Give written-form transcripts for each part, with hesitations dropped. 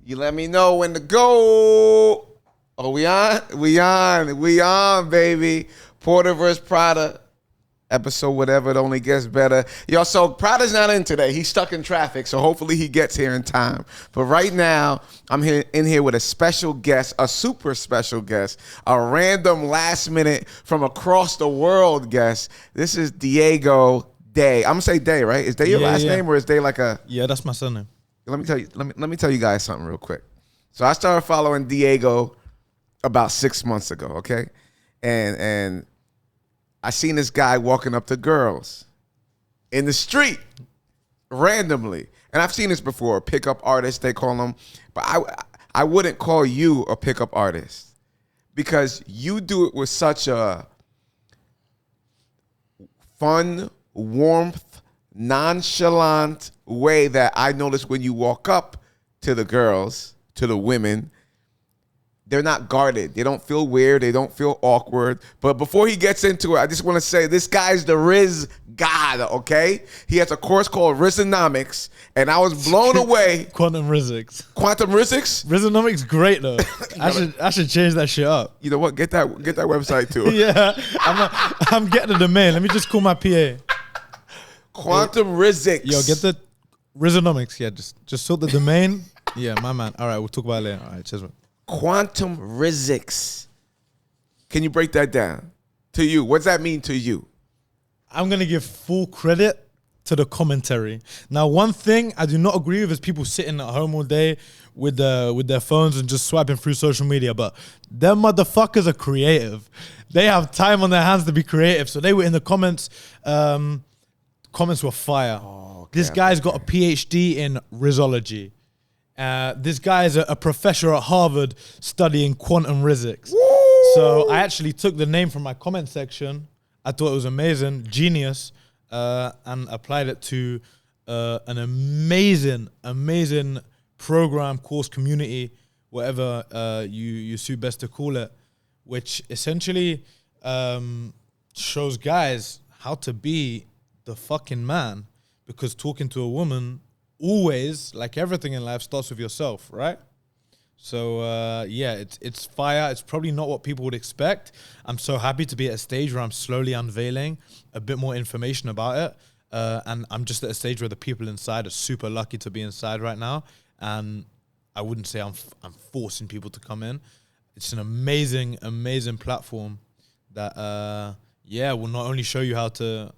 You let me know when to go. Oh, we on, baby. Porter vs. Prada. Episode whatever, it only gets better. Yo, so Prada's not in today. He's stuck in traffic, so hopefully he gets here in time. But right now, I'm in here with a special guest, a super special guest, a random last minute from across the world guest. This is Diego Day. I'm gonna say Day, right? Is Day your last name, or is Day like a? Yeah, that's my surname. Let me tell you guys something real quick. So I started following Diego about 6 months ago, okay, and I seen this guy walking up to girls in the street randomly. And I've seen this before, a pickup artist, they call them. But I wouldn't call you a pickup artist because you do it with such a fun, warmth, nonchalant way that I notice when you walk up to the girls, to the women, they're not guarded. They don't feel weird. They don't feel awkward. But before he gets into it, I just want to say this guy's the Riz god, okay? He has a course called Rizonomics, and I was blown away. Quantum Riz. Quantum Riz? Rizonomics great though. I should change that shit up. You know what? Get that website too. Yeah, I'm getting the domain. Let me just call my PA. Quantum Riz. Yo, get the Rizonomics. Yeah, just sort the domain. Yeah, my man. All right, we'll talk about it later. All right, cheers, man. Quantum Riz. Can you break that down to you? What does that mean to you? I'm going to give full credit to the commentary. Now, one thing I do not agree with is people sitting at home all day with their phones and just swiping through social media. But them motherfuckers are creative. They have time on their hands to be creative. So they were in the comments. Comments were fire. Oh, okay, this guy's got a PhD in Rizology. This guy is a professor at Harvard studying quantum physics. So I actually took the name from my comment section. I thought it was amazing, genius, and applied it to an amazing program, course, community, whatever you see best to call it, which essentially shows guys how to be the fucking man, because talking to a woman always, like everything in life, starts with yourself, right? So, yeah, it's fire. It's probably not what people would expect. I'm so happy to be at a stage where I'm slowly unveiling a bit more information about it. And I'm just at a stage where the people inside are super lucky to be inside right now. And I wouldn't say I'm forcing people to come in. It's an amazing platform that, will not only show you how to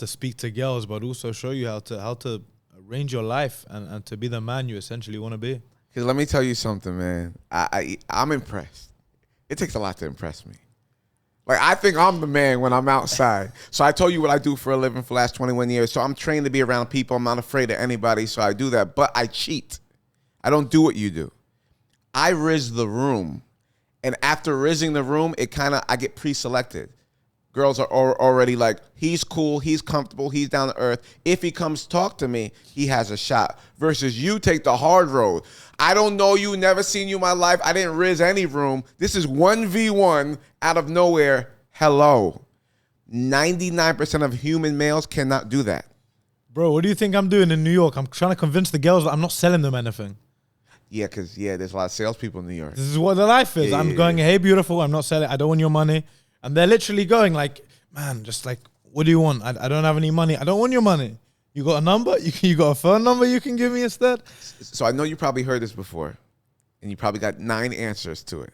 speak to girls, but also show you how to arrange your life and to be the man you essentially want to be. Because let me tell you something, man. I'm impressed. It takes a lot to impress me. Like, I think I'm the man when I'm outside. So I told you what I do for a living for the last 21 years. So I'm trained to be around people. I'm not afraid of anybody, so I do that. But I cheat. I don't do what you do. I riz the room. And after rizzing the room, I get pre-selected. Girls are already like, he's cool, he's comfortable, he's down to earth. If he comes talk to me, he has a shot. Versus you take the hard road. I don't know you, never seen you in my life. I didn't riz any room. This is 1v1 out of nowhere. Hello. 99% of human males cannot do that. Bro, what do you think I'm doing in New York? I'm trying to convince the girls that I'm not selling them anything. Yeah, because, there's a lot of salespeople in New York. This is what the life is. I'm going, hey, beautiful, I'm not selling. I don't want your money. And they're literally going like, man, just like, what do you want? I don't have any money. I don't want your money. You got a number? You got a phone number you can give me instead? So I know you probably heard this before, and you probably got 9 answers to it.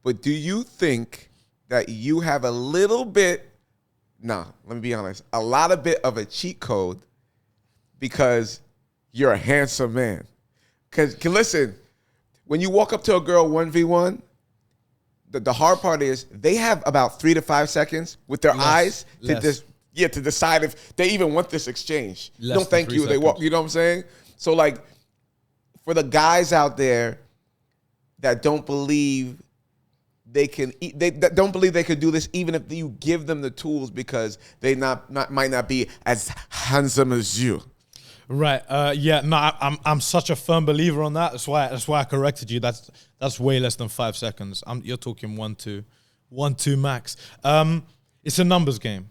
But do you think that you have a little bit, let me be honest, a lot of bit of a cheat code because you're a handsome man? Because listen, when you walk up to a girl 1v1, the hard part is they have about 3 to 5 seconds with their eyes to decide if they even want this exchange. Don't thank you. They walk. You know what I'm saying? So like, for the guys out there that don't believe they can, that don't believe they could do this, even if you give them the tools, because they might not be as handsome as you. Right. I'm such a firm believer on that. That's why I corrected you. That's way less than 5 seconds. You're talking 1, 2 max. It's a numbers game.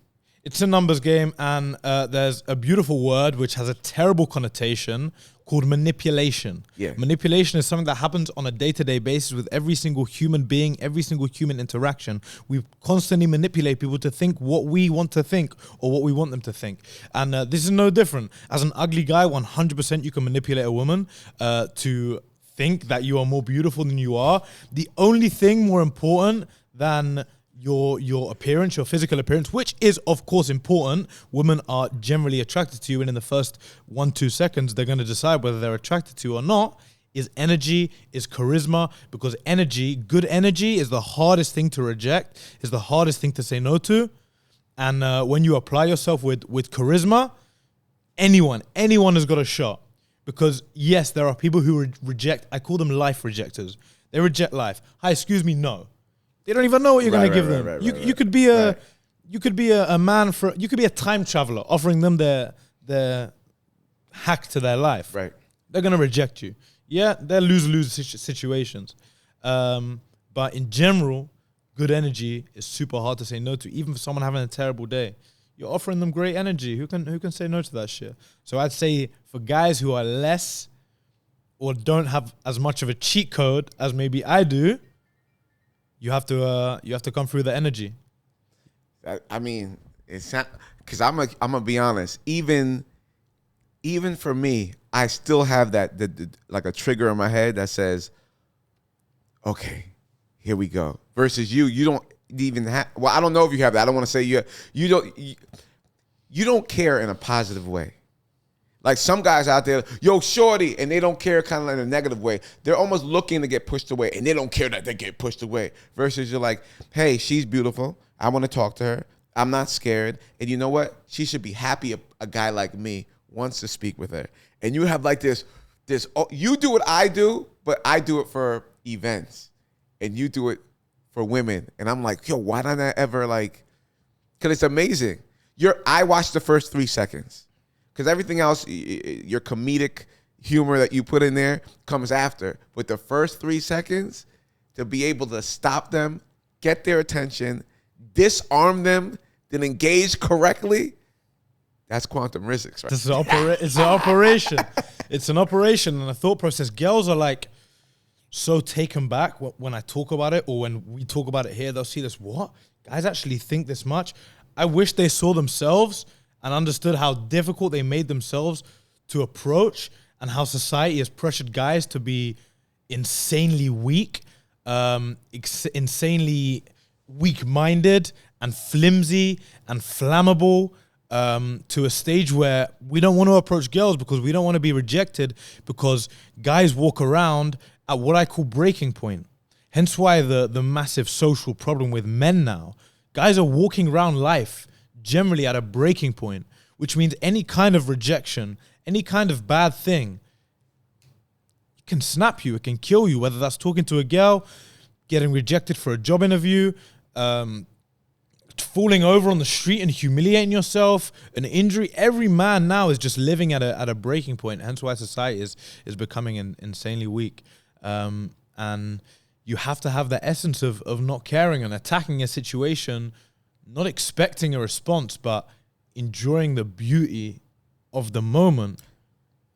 And there's a beautiful word which has a terrible connotation called manipulation. Yeah. Manipulation is something that happens on a day-to-day basis with every single human being, every single human interaction. We constantly manipulate people to think what we want to think or what we want them to think. And this is no different. As an ugly guy, 100% you can manipulate a woman to think that you are more beautiful than you are. The only thing more important than your appearance, your physical appearance, which is of course important. Women are generally attracted to you, and in the first 1-2 seconds they're going to decide whether they're attracted to you or not. Is energy, is charisma, because energy, good energy, is the hardest thing to reject, is the hardest thing to say no to. And when you apply yourself with charisma, anyone has got a shot. Because yes, there are people who reject. I call them life rejectors. They reject life. Hi, excuse me, no. They don't even know what you're going to give them. You could be a man you could be a time traveler offering them their hack to their life. Right. They're going to reject you. Yeah, they're lose-lose situations. But in general, good energy is super hard to say no to, even for someone having a terrible day. You're offering them great energy. Who can say no to that shit? So I'd say for guys who are less or don't have as much of a cheat code as maybe I do, you have to come through the energy. I mean, it's not, because I'm gonna be honest. Even for me, I still have that like a trigger in my head that says, "Okay, here we go." Versus you don't even have. Well, I don't know if you have that. I don't want to say you don't care in a positive way. Like some guys out there, yo, shorty, and they don't care kind of in a negative way. They're almost looking to get pushed away, and they don't care that they get pushed away. Versus you're like, hey, she's beautiful. I want to talk to her. I'm not scared. And you know what? She should be happy a guy like me wants to speak with her. And you have like this, you do what I do, but I do it for events. And you do it for women. And I'm like, yo, why don't I ever like, because it's amazing. I watched the first 3 seconds. Because everything else, your comedic humor that you put in there comes after. But the first 3 seconds, to be able to stop them, get their attention, disarm them, then engage correctly, that's Quantum Riz, right? It's an operation. It's an operation and a thought process. Girls are like so taken back when I talk about it, or when we talk about it here. They'll see this, what? Guys actually think this much? I wish they saw themselves and understood how difficult they made themselves to approach, and how society has pressured guys to be insanely weak, insanely weak-minded and flimsy and flammable, to a stage where we don't want to approach girls because we don't want to be rejected, because guys walk around at what I call breaking point. Hence why the massive social problem with men now. Guys are walking around life generally at a breaking point, which means any kind of rejection, any kind of bad thing, it can snap you, it can kill you, whether that's talking to a girl, getting rejected for a job interview, falling over on the street and humiliating yourself, an injury. Every man now is just living at a breaking point, hence why society is becoming insanely weak. And you have to have the essence of not caring and attacking a situation, not expecting a response, but enjoying the beauty of the moment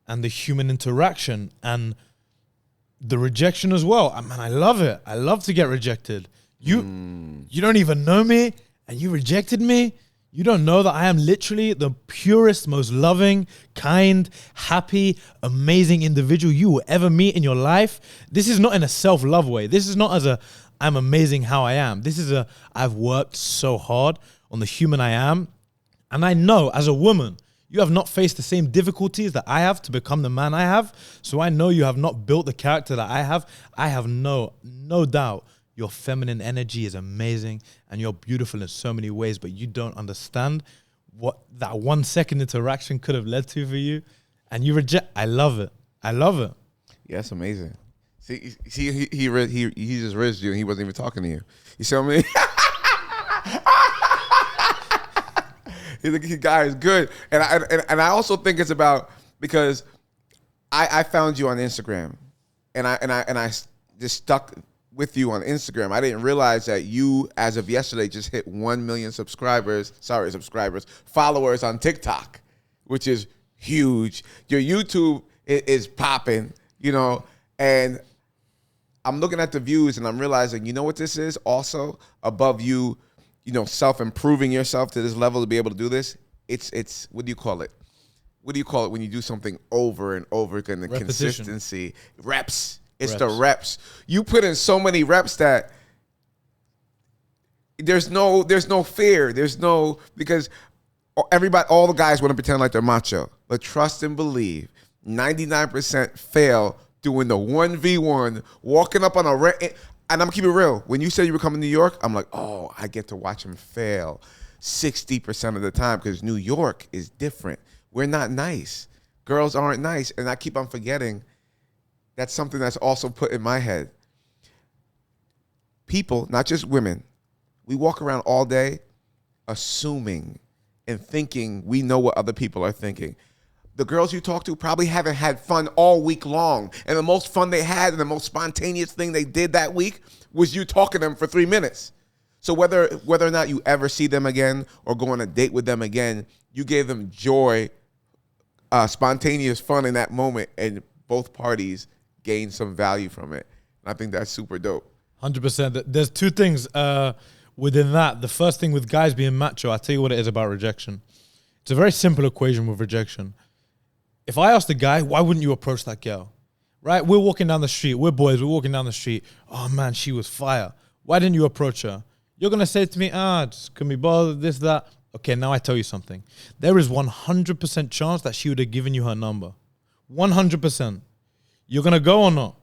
and the human interaction and the rejection as well. Man, I love it. I love to get rejected. You don't even know me and you rejected me. You don't know that I am literally the purest, most loving, kind, happy, amazing individual you will ever meet in your life. This is not in a self-love way. This is not as a, I'm amazing how I am. This is I've worked so hard on the human I am. And I know as a woman, you have not faced the same difficulties that I have to become the man I have. So I know you have not built the character that I have. I have no doubt your feminine energy is amazing and you're beautiful in so many ways, but you don't understand what that 1 second interaction could have led to for you. And you reject. I love it. I love it. Yeah, it's amazing. See, he just rizzed you and he wasn't even talking to you. You see what I mean? The guy is good. And I also think it's about, because I found you on Instagram and I just stuck with you on Instagram. I didn't realize that you, as of yesterday, just hit 1 million followers on TikTok, which is huge. Your YouTube is popping, you know, and I'm looking at the views and I'm realizing, you know what this is also above you, you know, self-improving yourself to this level to be able to do this? It's what do you call it? What do you call it when you do something over and over again? The Repetition. consistency. Reps. It's the reps. You put in so many reps that there's no fear. There's no, because everybody, all the guys want to pretend like they're macho. But trust and believe, 99% fail doing the 1v1, walking up on a and I'm gonna keep it real. When you said you were coming to New York, I'm like, oh, I get to watch him fail 60% of the time because New York is different. We're not nice. Girls aren't nice. And I keep on forgetting that's something that's also put in my head. People, not just women, we walk around all day assuming and thinking we know what other people are thinking. The girls you talk to probably haven't had fun all week long. And the most fun they had and the most spontaneous thing they did that week was you talking to them for 3 minutes. So whether or not you ever see them again or go on a date with them again, you gave them joy, spontaneous fun in that moment, and both parties gained some value from it. And I think that's super dope. 100%. There's two things within that. The first thing with guys being macho, I'll tell you what it is about rejection. It's a very simple equation with rejection. If I asked a guy, why wouldn't you approach that girl? Right? We're walking down the street. We're boys. We're walking down the street. Oh, man, she was fire. Why didn't you approach her? You're going to say to me, just couldn't be bothered, this, that. Okay, now I tell you something. There is 100% chance that she would have given you her number. 100%. You're going to go or not?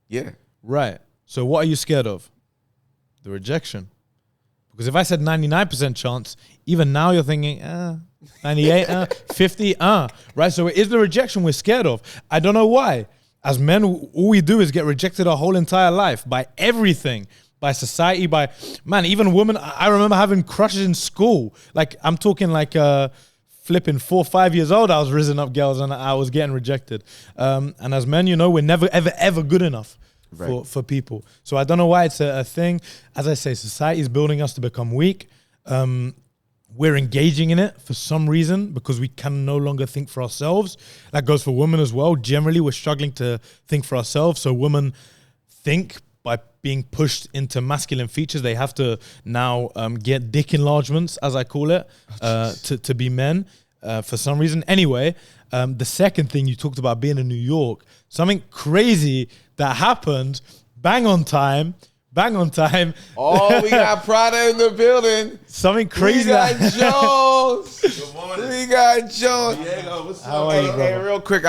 Yeah. Right. So what are you scared of? The rejection. Because if I said 99% chance, even now you're thinking, 98, 50, right? So it is the rejection we're scared of. I don't know why. As men, all we do is get rejected our whole entire life by everything, by society, by, man, even women. I remember having crushes in school. Like, I'm talking like flipping 4 or 5 years old, I was rising up girls and I was getting rejected. And as men, you know, we're never, ever, ever good enough. Right. For people. So I don't know why it's a thing. As I say, society is building us to become weak. We're engaging in it for some reason because we can no longer think for ourselves. That goes for women as well. Generally, we're struggling to think for ourselves. So women think by being pushed into masculine features. They have to now get dick enlargements, as I call it, to be men for some reason. Anyway, the second thing you talked about being in New York, something crazy that happened, bang on time. Oh, we got Prada in the building. Something crazy. We got Jones. Good morning. We got Jones. Diego, what's up? How are you, Hey, real quick,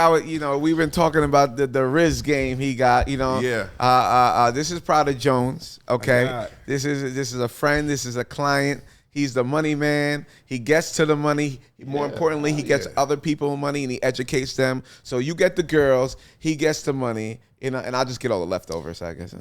we've been talking about the Riz game he got, Yeah. This is Prada Jones, okay? This is a friend, this is a client. He's the money man. He gets to the money. More importantly, he gets other people money and he educates them. So you get the girls, he gets the money, and I'll just get all the leftovers, I guess.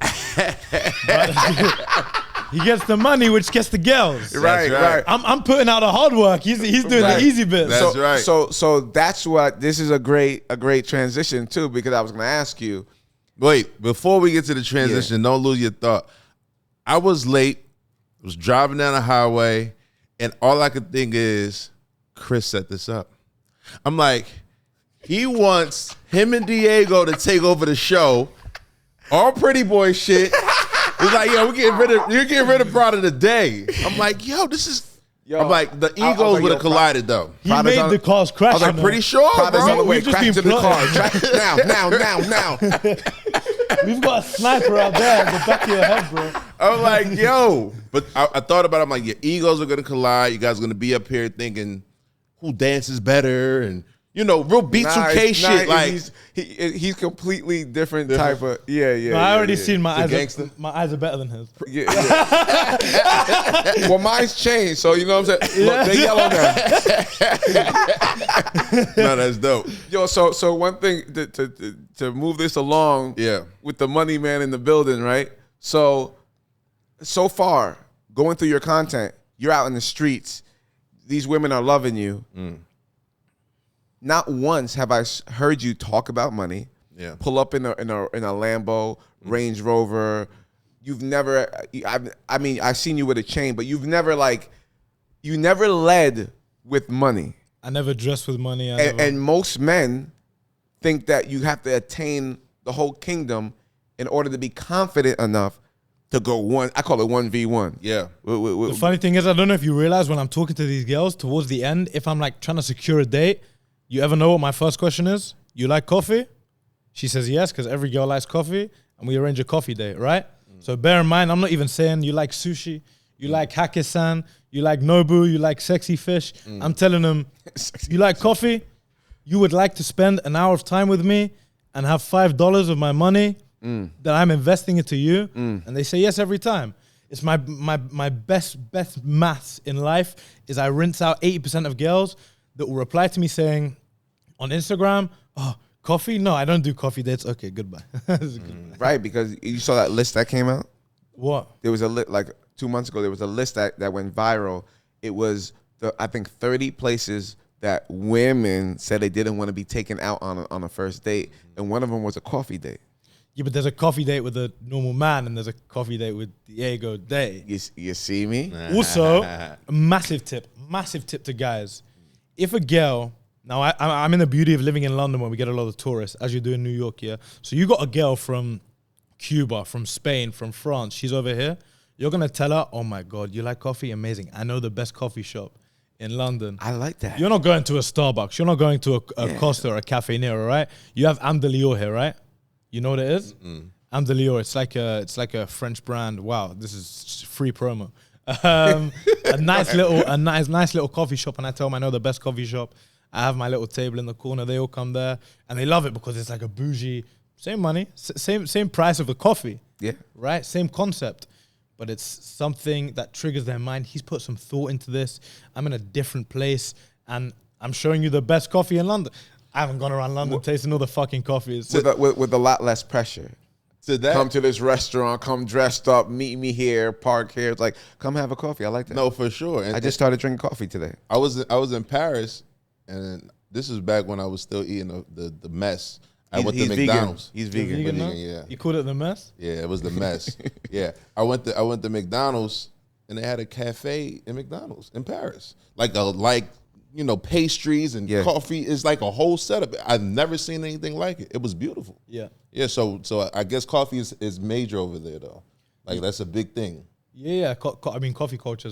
He gets the money, which gets the girls. Right. I'm putting out the hard work. He's doing the easy bit. That's right. So that's what this is a great transition too, because I was going to ask you. Wait, before we get to the transition, don't lose your thought. I was late. Was driving down the highway, and all I could think is, Chris set this up. I'm like, he wants him and Diego to take over the show. All pretty boy shit. He's like, yo, you're getting rid of Prada today. I'm like, yo, this is. I'm like, the egos would have collided though. He made the cars crash. I was like, pretty sure, bro. We've just been to the car. Now. We've got a sniper out there at the back of your head, bro. I'm like, yo. But I thought about it. I'm like, your egos are going to collide. You guys are going to be up here thinking who dances better and, you know, real B2K shit. Like he's completely different type of, No, I already seen my eyes. My eyes are better than his. Well, mine's changed, so you know what I'm saying? Look, they yellow now. No, that's dope. Yo, so one thing to move this along with the money man in the building, right? So far, going through your content, you're out in the streets. These women are loving you. Not once have I heard you talk about money. Yeah. Pull up in a Lambo, Range Rover. You've never. I mean, I've seen you with a chain, but you've never you never led with money. I never dressed with money. And most men think that you have to attain the whole kingdom in order to be confident enough to go one. I call it 1v1. Yeah. The funny thing is, I don't know if you realize when I'm talking to these girls towards the end, if I'm like trying to secure a date, you ever know what my first question is? You like coffee? She says yes, because every girl likes coffee, and we arrange a coffee date, right? So bear in mind, I'm not even saying you like sushi, you like Hakisan, you like Nobu, you like sexy fish. I'm telling them, you like coffee? You would like to spend an hour of time with me and have $5 of my money that I'm investing into you? And they say yes every time. It's my best maths in life is I rinse out 80% of girls that will reply to me saying on Instagram, oh, coffee? No, I don't do coffee dates. Okay, goodbye. Right, because you saw that list that came out? What? There was a like 2 months ago, there was a list that went viral. It was, I think, 30 places that women said they didn't want to be taken out on a first date, and one of them was a coffee date. Yeah, but there's a coffee date with a normal man, and there's a coffee date with Diego Day. You see me? Also, a massive tip to guys. If a girl, now I'm in the beauty of living in London where we get a lot of tourists, as you do in New York, yeah? So you got a girl from Cuba, from Spain, from France, she's over here. You're going to tell her, oh my God, you like coffee? Amazing. I know the best coffee shop in London. I like that. You're not going to a Starbucks. You're not going to a Costa or a Cafe Nero, right? You have Am de Lior here, right? You know what it is? Am de Lior. It's like a French brand. Wow, this is free promo. A nice little coffee shop, and I tell them I know the best coffee shop. I have my little table in the corner. They all come there, and they love it because it's like a bougie, same money, same price of the coffee. Yeah. Right? Same concept. But it's something that triggers their mind. He's put some thought into this. I'm in a different place, and I'm showing you the best coffee in London. I haven't gone around London tasting all the fucking coffees. With a lot less pressure. Come to this restaurant, come dressed up, meet me here, park here. It's like, come have a coffee. I like that. No, for sure. And I just started drinking coffee today. I was in Paris, and this is back when I was still eating the mess. I went to McDonald's. He's vegan. Yeah. You called it the mess? Yeah, it was the mess. Yeah. I went to McDonald's, and they had a cafe in McDonald's in Paris. Like pastries and coffee. Is like a whole setup. I've never seen anything like it. It was beautiful. Yeah. Yeah, so I guess coffee is major over there though. Like that's a big thing. Yeah. I mean, coffee culture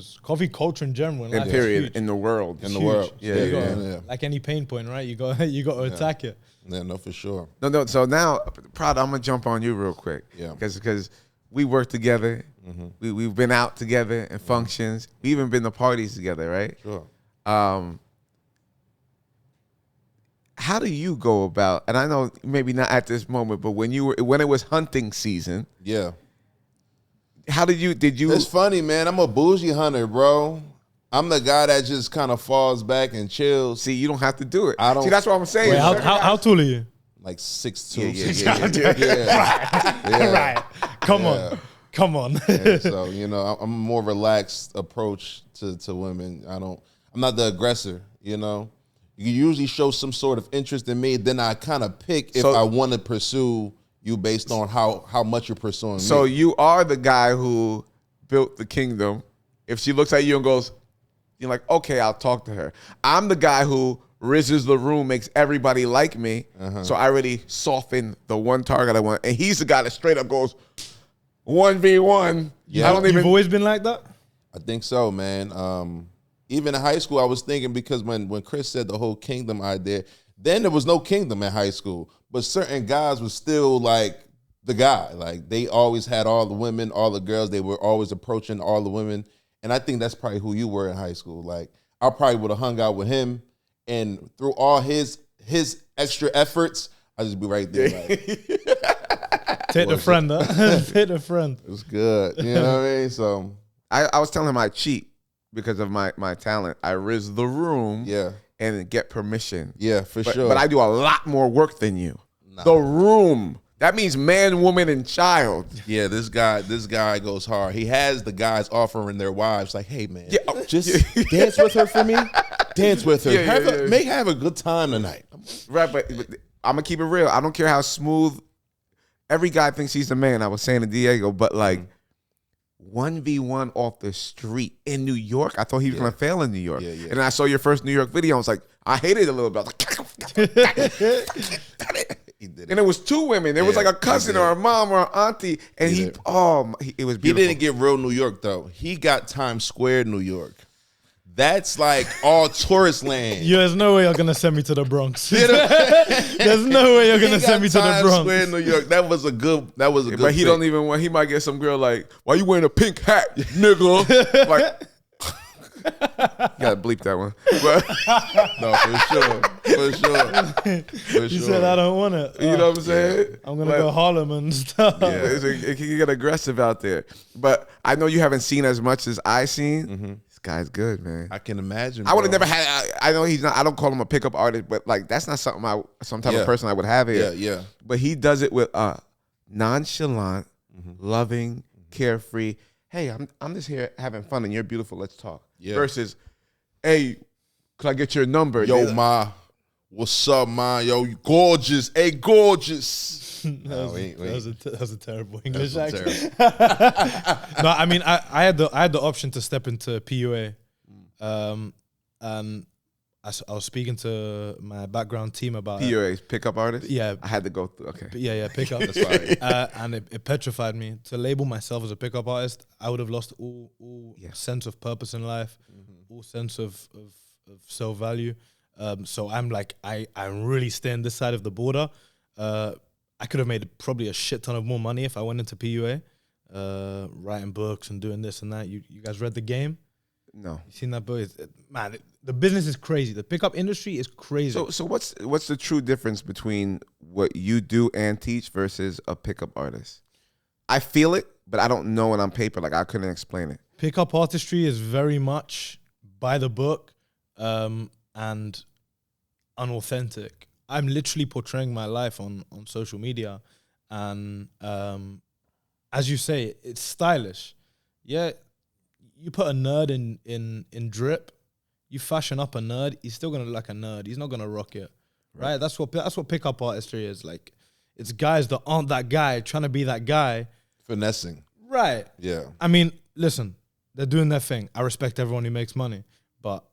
in general. In period, in the world. In the world. Yeah. Like any pain point, right? You got to attack it. Yeah, no, for sure. No. So now, Prada, I'm gonna jump on you real quick. Yeah. Because we work together. Mm-hmm. We've been out together in functions. We even been to parties together, right? Sure. How do you go about? And I know maybe not at this moment, but when it was hunting season. Yeah. How did you? It's funny, man. I'm a bougie hunter, bro. I'm the guy that just kind of falls back and chills. See, you don't have to do it. I don't. See, that's what I'm saying. Wait, how tall are you? Like 6'2". Yeah. Right. Come on. Yeah, so I'm a more relaxed approach to women. I'm not the aggressor. You usually show some sort of interest in me, then I kind of pick if I want to pursue you based on how much you're pursuing me. So you are the guy who built the kingdom. If she looks at you and goes, you're like, okay, I'll talk to her. I'm the guy who rizzes the room, makes everybody like me. So I already soften the one target I want. And he's the guy that straight up goes 1v1. Yeah. You've always been like that? I think so, man. Even in high school, I was thinking, because when Chris said the whole kingdom idea, then there was no kingdom in high school. But certain guys were still like the guy. Like they always had all the women, all the girls. They were always approaching all the women. And I think that's probably who you were in high school. Like I probably would have hung out with him, and through all his extra efforts, I'd just be right there. Like, take the friend, huh? Take the friend. It was good. You know what I mean? So I was telling him I cheat because of my talent. I rizz the room and get permission. Yeah, for sure. But I do a lot more work than you. Nah. The room. That means man, woman, and child. Yeah, this guy goes hard. He has the guys offering their wives like, hey, man, just dance with her for me. Dance with her. Have a good time tonight. Right, but I'm going to keep it real. I don't care how smooth. Every guy thinks he's the man. I was saying to Diego, but like 1v1 off the street in New York. I thought he was gonna fail in New York. Yeah, yeah. And then I saw your first New York video. I was like, I hated it a little bit. I was like, He did and it was two women. There was like a cousin or a mom or an auntie, and it was beautiful. He didn't get real New York though. He got Times Square, New York. That's like all tourist land. Yeah, there's no way you're gonna send me to the Bronx. There's no way you're gonna send me to the Times Bronx. Square, New York. That was a good. But he don't even want. He might get some girl like, "Why you wearing a pink hat, nigga?" Like, you gotta bleep that one. But, No, for sure. He said, "I don't want it." you know what I'm saying? I'm gonna go Harlem and stuff. Yeah, it can get aggressive out there. But I know you haven't seen as much as I seen. This guy's good, man. I can imagine. I would have bro. never had. I know he's not. I don't call him a pickup artist, but like that's not something some type of person I would have here. Yeah. But he does it with nonchalant, loving, carefree. Hey, I'm just here having fun, and you're beautiful. Let's talk. Yeah. Versus, hey, could I get your number? Yo, ma, what's up, ma? Yo, you gorgeous. Hey, gorgeous. That was a terrible English That's accent. No, I mean I had the option to step into PUA, and I was speaking to my background team about it. PUA's pickup artist. Yeah, I had to go through. Okay. yeah, pickup. That's right. And it petrified me to label myself as a pickup artist. I would have lost all sense of purpose in life, all sense of self value. So I'm like, I'm really staying this side of the border. I could have made probably a shit ton of more money if I went into PUA, writing books and doing this and that. You guys read The Game? No. You seen that book? The business is crazy. The pickup industry is crazy. So what's the true difference between what you do and teach versus a pickup artist? I feel it, but I don't know it on paper. Like I couldn't explain it. Pickup artistry is very much by the book and unauthentic. I'm literally portraying my life on social media, and as you say, it's stylish. Yeah, you put a nerd in drip, you fashion up a nerd, he's still gonna look like a nerd. He's not gonna rock it, right? That's what pickup artistry is. Like, it's guys that aren't that guy trying to be that guy, Finessing. right? Yeah. I mean, listen, they're doing their thing. I respect everyone who makes money, but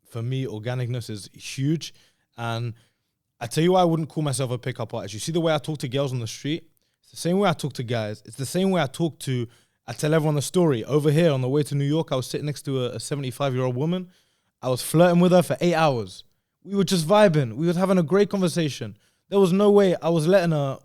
for me, organicness is huge. And I tell you why I wouldn't call myself a pickup artist. You see the way I talk to girls on the street? It's the same way I talk to guys. It's the same way I tell everyone the story. Over here on the way to New York, I was sitting next to a 75-year-old woman. I was flirting with her for 8 hours. We were just vibing. We were having a great conversation. There was no way I was letting her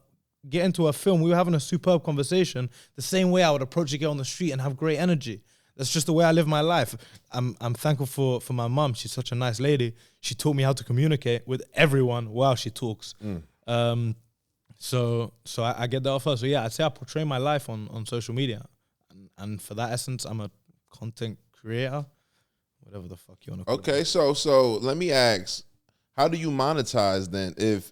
get into a film. We were having a superb conversation the same way I would approach a girl on the street and have great energy. That's just the way I live my life. I'm thankful for my mom. She's such a nice lady. She taught me how to communicate with everyone while she talks. So I get that off her. So yeah, I'd say I portray my life on social media. And for that essence, I'm a content creator. Whatever the fuck you want to call it. Okay, so let me ask, how do you monetize then? If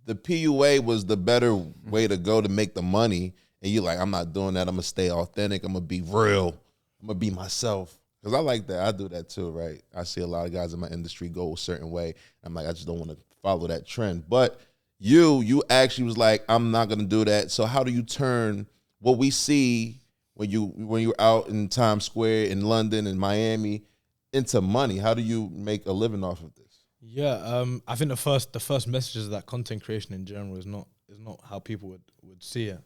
the PUA was the better way to go to make the money, and you're like, I'm not doing that, I'm gonna stay authentic, I'm gonna be real, I'm gonna be myself. Because I like that. I do that too, right? I see a lot of guys in my industry go a certain way. I'm like, I just don't want to follow that trend. But you actually was like, I'm not gonna do that. So how do you turn what we see when you're out in Times Square in London and Miami into money? How do you make a living off of this? Yeah, I think the first messages of that content creation in general is not how people would see it.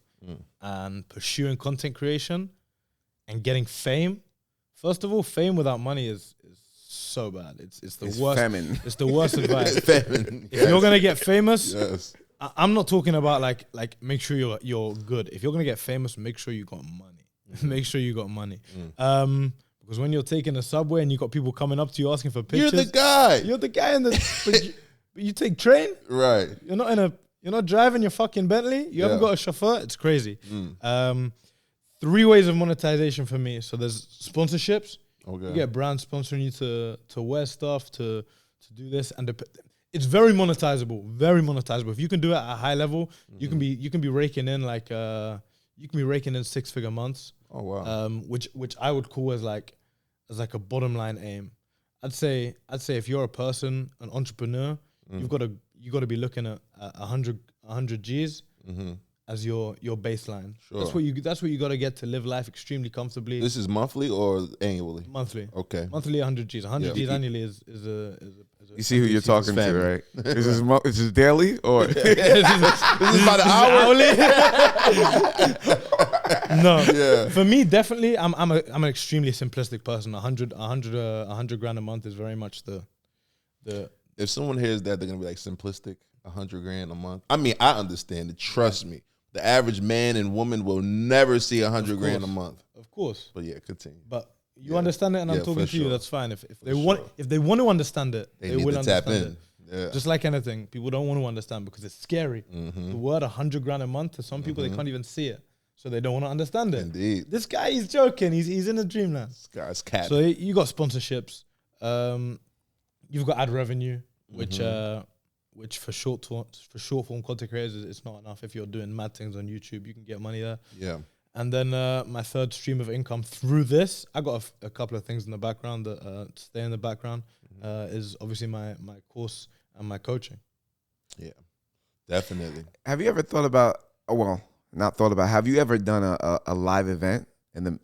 And pursuing content creation and getting fame. First of all, fame without money is so bad. It's the worst. Famine. It's the worst advice. Famine. If you're gonna get famous, Yes. I'm not talking about like make sure you're good. If you're gonna get famous, make sure you got money. Make sure you got money. Because when you're taking a subway and you got people coming up to you asking for pictures, You're the guy. You're the guy but you take train. Right. You're not driving your fucking Bentley. You haven't got a chauffeur. It's crazy. 3 ways of monetization for me. So there's sponsorships. Okay. You get brands sponsoring you to wear stuff, to do this, and it's very monetizable. Very monetizable. If you can do it at a high level, you can be raking in like 6-figure months. Oh wow. Which I would call as like a bottom line aim. I'd say if you're a person, an entrepreneur, you got to be looking at 100 G's, as your baseline. Sure. That's what you got to get to live life extremely comfortably. This is monthly or annually? Monthly. Okay. Monthly 100 Gs. 100 Gs annually is a You see who you're talking to, family. right? Is this daily or? This is about an hour. No. Yeah. For me, definitely, I'm an extremely simplistic person. 100 grand a month is very much the. If someone hears that, they're gonna be like simplistic. 100 grand a month. I mean, I understand it. Trust me. The average man and woman will never see 100 grand a month. Of course. But yeah, continue. But you understand it, and I'm talking to you. That's fine. If they want to understand it, they need will to understand tap in. it. Yeah. Just like anything, people don't want to understand because it's scary. The word 100 grand a month to some people, they can't even see it, so they don't want to understand it. Indeed. This guy, he's joking. He's in a dreamland. This guy's cat. So you got sponsorships. You've got ad revenue, which for short form content creators, it's not enough. If you're doing mad things on YouTube, you can get money there. Yeah. And then my third stream of income through this, I got a couple of things in the background that stay in the background, is obviously my course and my coaching. Yeah, definitely. Have you ever thought about? Not thought about. Have you ever done a live event and then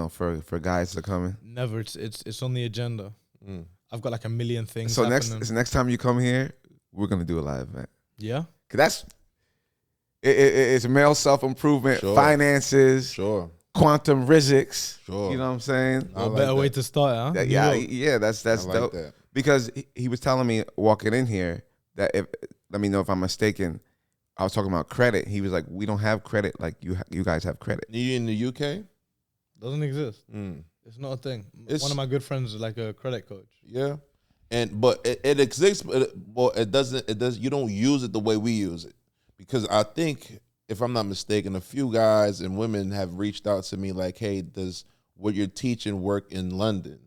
for guys to come in? Never. It's on the agenda. I've got like a million things. So happening. next time you come here, we're gonna do a live event. Yeah, Cause that's it's male self-improvement, finances, quantum riz. You know what I'm saying? A better way to start, huh? Yeah, that's I dope. that. Because he was telling me walking in here that let me know if I'm mistaken. I was talking about credit. He was like, "We don't have credit like you guys have credit." You in the UK? Doesn't exist. It's not a thing. One of my good friends is like a credit coach. Yeah, but it exists. But it doesn't. It does. You don't use it the way we use it, because I think, if I'm not mistaken, a few guys and women have reached out to me like, "Hey, does what you're teaching work in London?"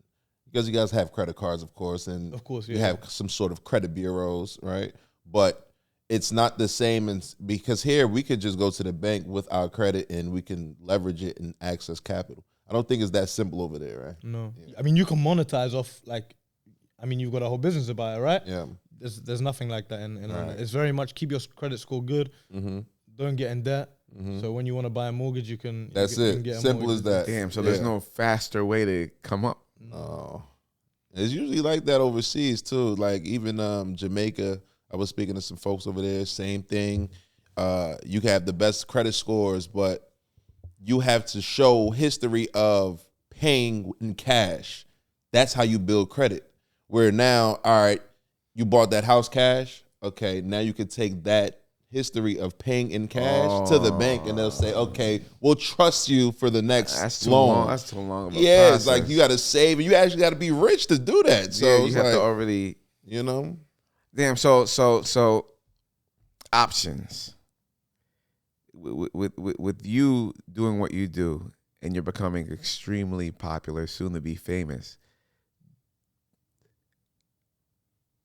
Because you guys have credit cards, of course, and you have some sort of credit bureaus, right? But it's not the same, because here we could just go to the bank with our credit and we can leverage it and access capital. I don't think it's that simple over there, right? No. Yeah. I mean, you can monetize off, you've got a whole business about it, right? Yeah. There's nothing like that in London. Right. It's very much keep your credit score good. Don't get in debt. So when you want to buy a mortgage, you can. That's you it. can get Simple as that. Damn. So there's no faster way to come up. No. It's usually like that overseas too. Like even Jamaica, I was speaking to some folks over there. Same thing. You can have the best credit scores, but you have to show history of paying in cash. That's how you build credit. Where now, all right, you bought that house cash. Okay, now you can take that history of paying in cash to the bank, and they'll say, okay, we'll trust you for the next loan. That's too long of a Yeah, process. it's like you got to save, and you actually got to be rich to do that. So yeah, it's you have like, to already, Damn. So options. With you doing what you do, and you're becoming extremely popular, soon to be famous.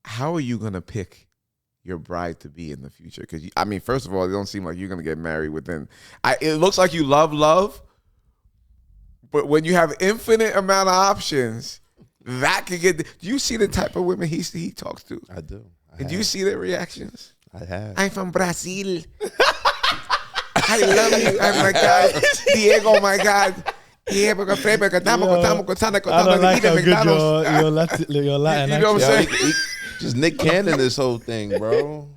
How are you gonna pick your bride to be in the future? Because first of all, it don't seem like you're gonna get married within. It looks like you love, but when you have infinite amount of options, that could get. Do you see the type of women he talks to? I do. And do you see their reactions? I have. I'm from Brazil. I love you. Oh my God, Diego. Oh my God. Yeah, because I don't like how good your Latin. You know what I'm saying? Just Nick Cannon this whole thing, bro.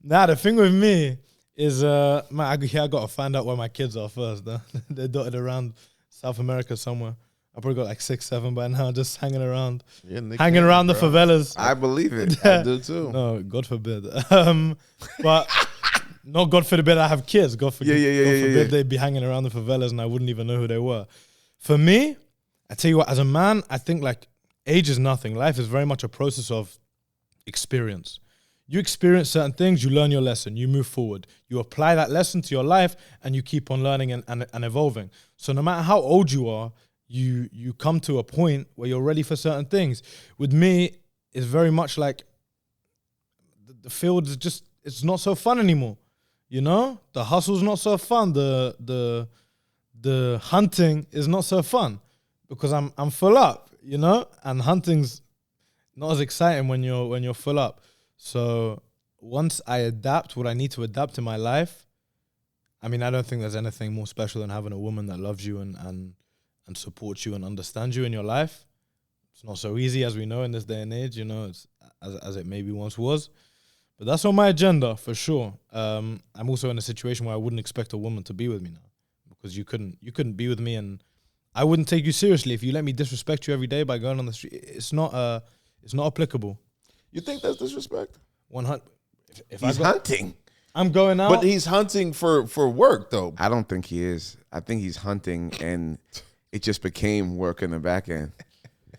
Nah, the thing with me is, I got to find out where my kids are first. They're dotted around South America somewhere. I probably got like 6, 7 by now, just hanging around, around the favelas. I believe it. I do too. No, God forbid. But not God forbid I have kids. God forbid they'd be hanging around the favelas and I wouldn't even know who they were. For me, I tell you what, as a man, I think like age is nothing. Life is very much a process of experience. You experience certain things, you learn your lesson, you move forward. You apply that lesson to your life and you keep on learning and evolving. So no matter how old you are, you come to a point where you're ready for certain things. With me, it's very much like the field is just, it's not so fun anymore. You know? The hustle's not so fun. The hunting is not so fun because I'm full up, you know? And hunting's not as exciting when you're full up. So once I adapt what I need to adapt in my life, I mean, I don't think there's anything more special than having a woman that loves you and supports you and understands you in your life. It's not so easy, as we know in this day and age, you know, it's as it maybe once was. But that's on my agenda for sure. I'm also in a situation where I wouldn't expect a woman to be with me now, because you couldn't be with me, and I wouldn't take you seriously if you let me disrespect you every day by going on the street. It's not applicable. You think that's disrespect? 100. He's hunting. I'm going out. But he's hunting for work, though. I don't think he is. I think he's hunting, and it just became work in the back end.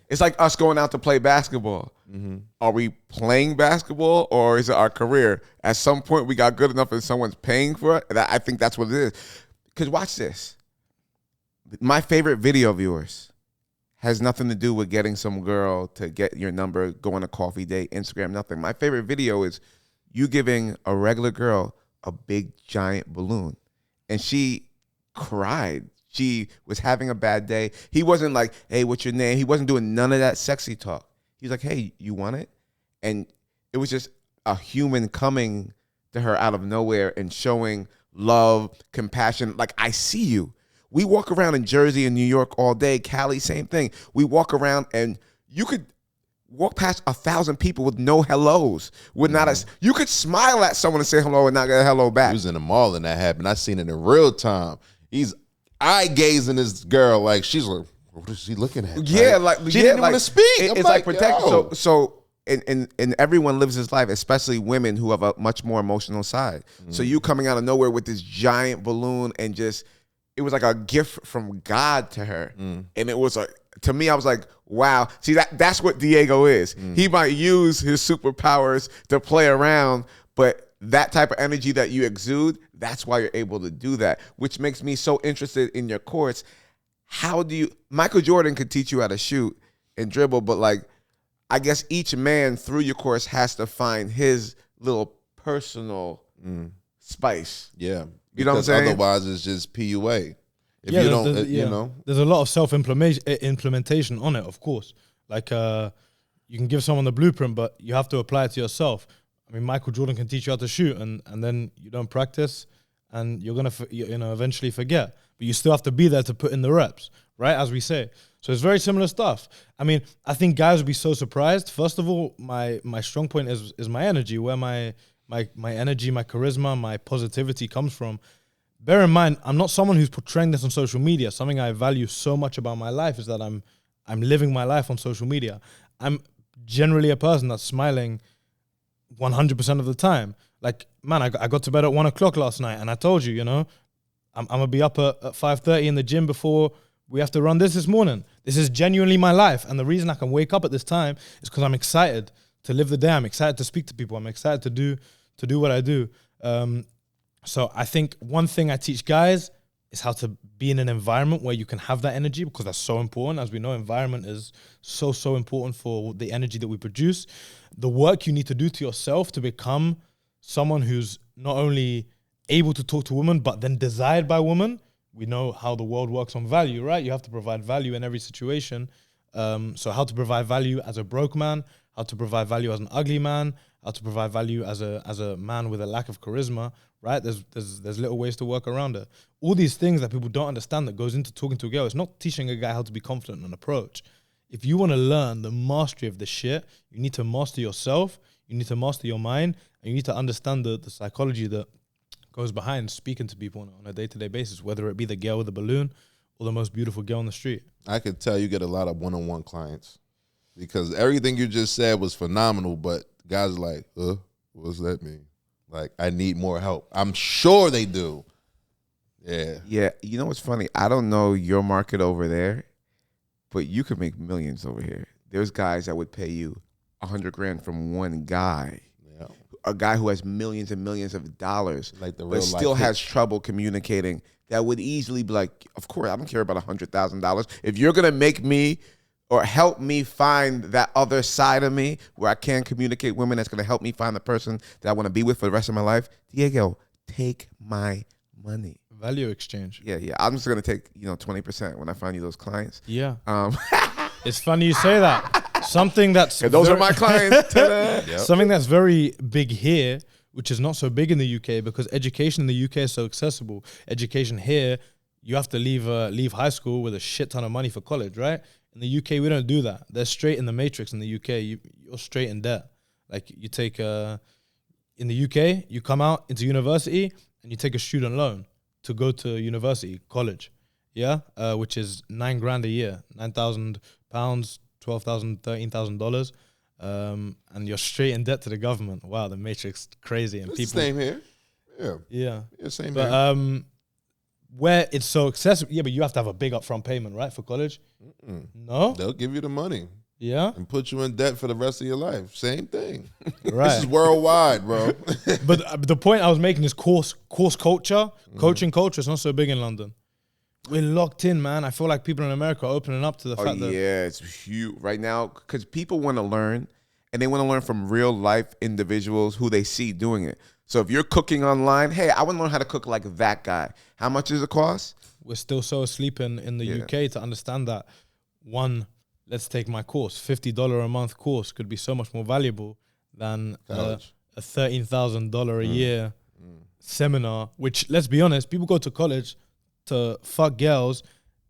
It's like us going out to play basketball. Mm-hmm. Are we playing basketball, or is it our career? At some point, we got good enough and someone's paying for it. I think that's what it is. Because watch this. My favorite video viewers has nothing to do with getting some girl to get your number, go on a coffee date, Instagram, nothing. My favorite video is you giving a regular girl a big, giant balloon. And she cried. She was having a bad day. He wasn't like, hey, what's your name? He wasn't doing none of that sexy talk. He's like, hey, you want it? And it was just a human coming to her out of nowhere and showing love, compassion. Like, I see you. We walk around in Jersey and New York all day. Cali, same thing. We walk around and you could walk past 1,000 people with no hellos. With not a, you could smile at someone and say hello and not get a hello back. He was in the mall and that happened. I seen it in real time. He's eye gazing this girl like she's like, what is she looking at? Yeah, like she didn't want to speak. It's like protection. So and everyone lives his life, especially women who have a much more emotional side. So you coming out of nowhere with this giant balloon and just, it was like a gift from God to her. And it was like, to me, I was like, wow. See, that's what Diego is. He might use his superpowers to play around, but that type of energy that you exude, that's why you're able to do that, which makes me so interested in your course. How do you, Michael Jordan could teach you how to shoot and dribble, but like, I guess each man through your course has to find his little personal spice. Yeah. You know what I'm saying? Otherwise, it's just PUA. If yeah, you don't, you know. There's a lot of self-implementation on it, of course. Like, you can give someone the blueprint, but you have to apply it to yourself. I mean, Michael Jordan can teach you how to shoot, and then you don't practice, and you're going to, eventually forget. But you still have to be there to put in the reps, right, as we say. So it's very similar stuff. I mean, I think guys would be so surprised. First of all, my strong point is my energy, where my energy, my charisma, my positivity comes from. Bear in mind, I'm not someone who's portraying this on social media. Something I value so much about my life is that I'm living my life on social media. I'm generally a person that's smiling 100% of the time. Like, man, I got to bed at 1 o'clock last night, and I told you, I'm going to be up at 5:30 in the gym before we have to run this morning. This is genuinely my life. And the reason I can wake up at this time is because I'm excited to live the day. I'm excited to speak to people. I'm excited to do what I do. So I think one thing I teach guys is how to be in an environment where you can have that energy, because that's so important. As we know, environment is so important for the energy that we produce. The work you need to do to yourself to become someone who's not only able to talk to women, but then desired by women. We know how the world works on value, right? You have to provide value in every situation. So how to provide value as a broke man, how to provide value as an ugly man, how to provide value as a man with a lack of charisma, right? There's little ways to work around it. All these things that people don't understand that goes into talking to a girl. It's not teaching a guy how to be confident and approach. If you want to learn the mastery of this shit, you need to master yourself, you need to master your mind, and you need to understand the psychology that goes behind speaking to people on a day-to-day basis, whether it be the girl with the balloon or the most beautiful girl on the street. I could tell you get a lot of one-on-one clients because everything you just said was phenomenal, but guys are like, what does that mean? Like, I need more help. I'm sure they do. Yeah. Yeah, you know what's funny? I don't know your market over there, but you could make millions over here. There's guys that would pay you $100,000 from one guy. Yeah. A guy who has millions and millions of dollars, like the but still has trouble communicating, that would easily be like, of course, I don't care about $100,000. If you're going to make me or help me find that other side of me where I can communicate women, that's going to help me find the person that I want to be with for the rest of my life, Diego, take my money. Value exchange. Yeah. I'm just going to take 20% when I find you those clients. Yeah. It's funny you say that. Something that's those are my clients. Something that's very big here which is not so big in the UK because education in the UK is so accessible. Education here, you have to leave high school with a shit ton of money for college, right? In the UK, we don't do that. They're straight in the matrix in the UK. You're straight in debt. Like you take, in the UK, you come out into university and you take a student loan to go to university, college, yeah? Which is $9,000 a year, £9,000, $12,000, $13,000. And you're straight in debt to the government. Wow, the matrix crazy. And It's people, the same here. yeah. Yeah, same But here. where it's so accessible, yeah, but you have to have a big upfront payment, right, for college? No? They'll give you the money Yeah? and put you in debt for the rest of your life. Same thing. Right. This is worldwide, bro. But the point I was making is course culture, coaching culture is not so big in London. We're locked in, man. I feel like people in America are opening up to the fact that... Yeah, it's huge right now because people want to learn, and they want to learn from real life individuals who they see doing it. So if you're cooking online, hey, I want to learn how to cook like that guy. How much does it cost? We're still so asleep in the UK to understand that one, let's take my course, $50 a month course could be so much more valuable than a $13,000 a year seminar, which, let's be honest, people go to college to fuck girls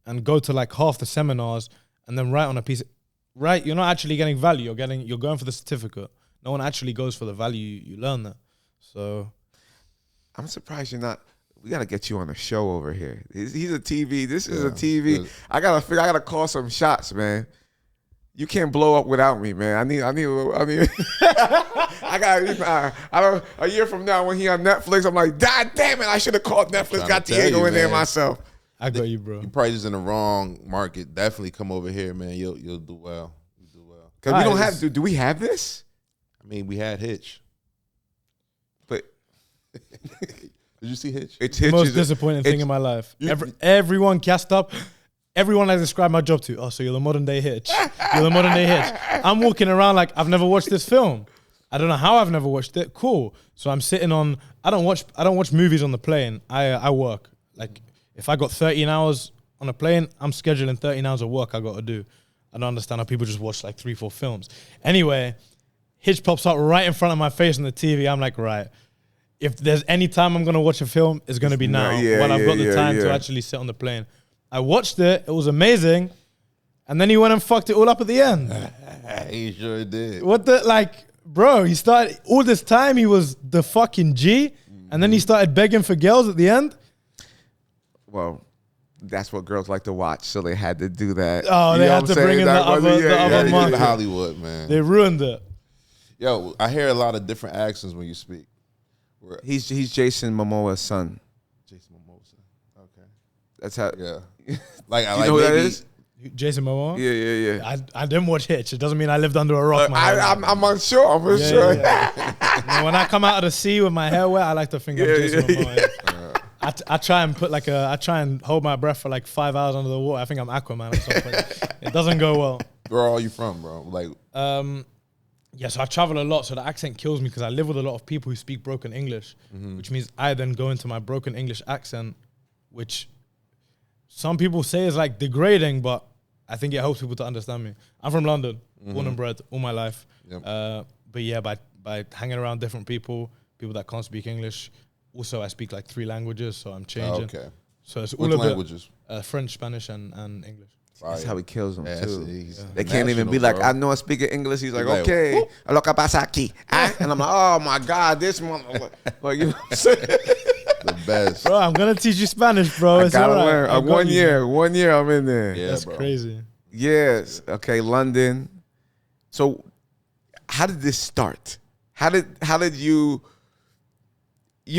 and go to like half the seminars and then write on a piece. Right, you're not actually getting value. You're going for the certificate. No one actually goes for the value you learn there. So I'm surprised you're not. We gotta get you on a show over here. He's a TV. This is a TV. Good. I gotta call some shots, man. You can't blow up without me, man. I need. I got. I don't. A year from now, when he on Netflix, I'm like, God damn it! I should have called Netflix. Got Diego in there myself. I got you, bro. You're probably just in the wrong market. Definitely come over here, man. You'll do well. You'll do well. Cause we don't have. Do we have this? I mean, we had Hitch. But Did you see Hitch? it's The most disappointing thing in my life. Everyone gassed up. Everyone I described my job to. Oh, so you're the modern day Hitch. You're the modern day Hitch. I'm walking around like I've never watched this film. I don't know how I've never watched it. Cool. So I'm sitting on. I don't watch movies on the plane. I work. Like if I got 13 hours on a plane, I'm scheduling 13 hours of work I got to do. I don't understand how people just watch like 3-4 films. Anyway, Hitch pops up right in front of my face on the TV. I'm like, right. If there's any time I'm gonna watch a film, it's gonna be now. When I've got the time to actually sit on the plane. I watched it. It was amazing. And then he went and fucked it all up at the end. He sure did. What the, like, bro, he started, all this time he was the fucking G. And then he started begging for girls at the end. Well, that's what girls like to watch, so they had to do that. Oh, You they know had what to I'm bring saying? in the That other, wasn't- the other They market. did Hollywood, man. They ruined it. Yo, I hear a lot of different accents when you speak. He's Jason Momoa's son. Jason Momoa. Okay. That's how. Yeah. Like I You like know who that maybe is? Jason Momoa? Yeah. I didn't watch Hitch. It doesn't mean I lived under a rock. I'm unsure. I'm unsure. Now, when I come out of the sea with my hair wet, I like to think I'm Jason Momoa. I try and I try and hold my breath for like 5 hours under the water. I think I'm Aquaman or something. It doesn't go well. where are you from, bro? Like Yeah, so I travel a lot, so the accent kills me because I live with a lot of people who speak broken English, which means I then go into my broken English accent, which some people say is like degrading, but I think it helps people to understand me. I'm from London, born and bred all my life. Yep. But yeah, by hanging around different people that can't speak English, also I speak like 3 languages, so I'm changing. okay. So it's all Which a bit languages? French, Spanish, and English. That's how he kills them too. he's They can't even be national, like, bro. I know I speak English. He's like, He's like, okay, lo que pasa aquí? And I'm like, oh my God, this one. Like, you know what I'm saying? The best. Bro, I'm gonna teach you Spanish, bro. I It's gotta all right. learn. I got One you. year I'm in there. Yeah, That's bro. crazy. Yes. Okay, London. So how did this start? How did you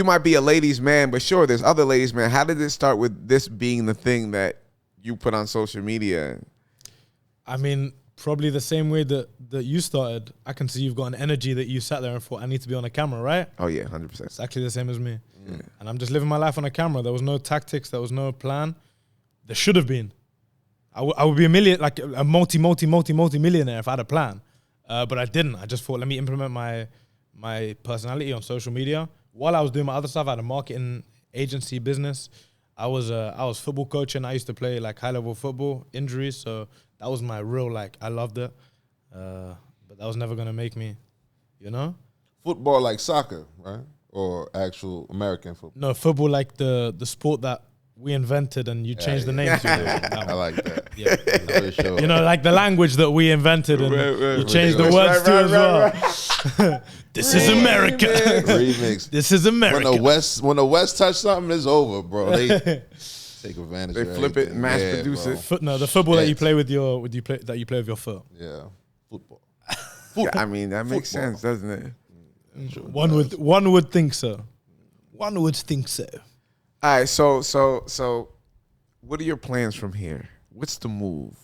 might be a ladies' man, but sure, there's other ladies' man. How did it start with this being the thing that you put on social media? I mean, probably the same way that you started. I can see you've got an energy that you sat there and thought, I need to be on a camera, right? Oh yeah, 100%. Exactly the same as me. And I'm just living my life on a camera. There was no tactics. There was no plan. There should have been. I would be a multi-millionaire if I had a plan. But I didn't. I just thought, let me implement my personality on social media. While I was doing my other stuff, I had a marketing agency business. I was football coaching. I used to play like high-level football, injuries. So that was my real, I loved it. But that was never going to make me, you know? Football like soccer, right? Or actual American football. No, football like the sport that we invented and you changed the name to. I like that. Yeah. For sure. You know, like the language that we invented and you changed the words to as well. This is America. Remix. This is America. When the West touch something, it's over, bro. They take advantage. They of flip it, everything. mass produce it. No, the football that you play with your foot. Yeah, football. Yeah, I mean, that makes sense, doesn't it? One would think so. One would think so. All right, so what are your plans from here? What's the move?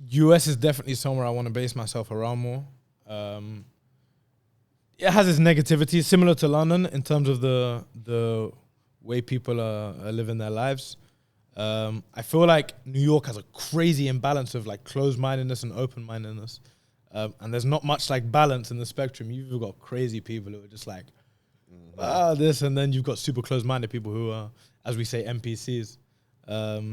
US is definitely somewhere I want to base myself around more. It has its negativity, similar to London in terms of the way people are living their lives. I feel like New York has a crazy imbalance of like closed-mindedness and open-mindedness. And there's not much like balance in the spectrum. You've got crazy people who are just like, this, and then you've got super close-minded people who are, as we say, NPCs.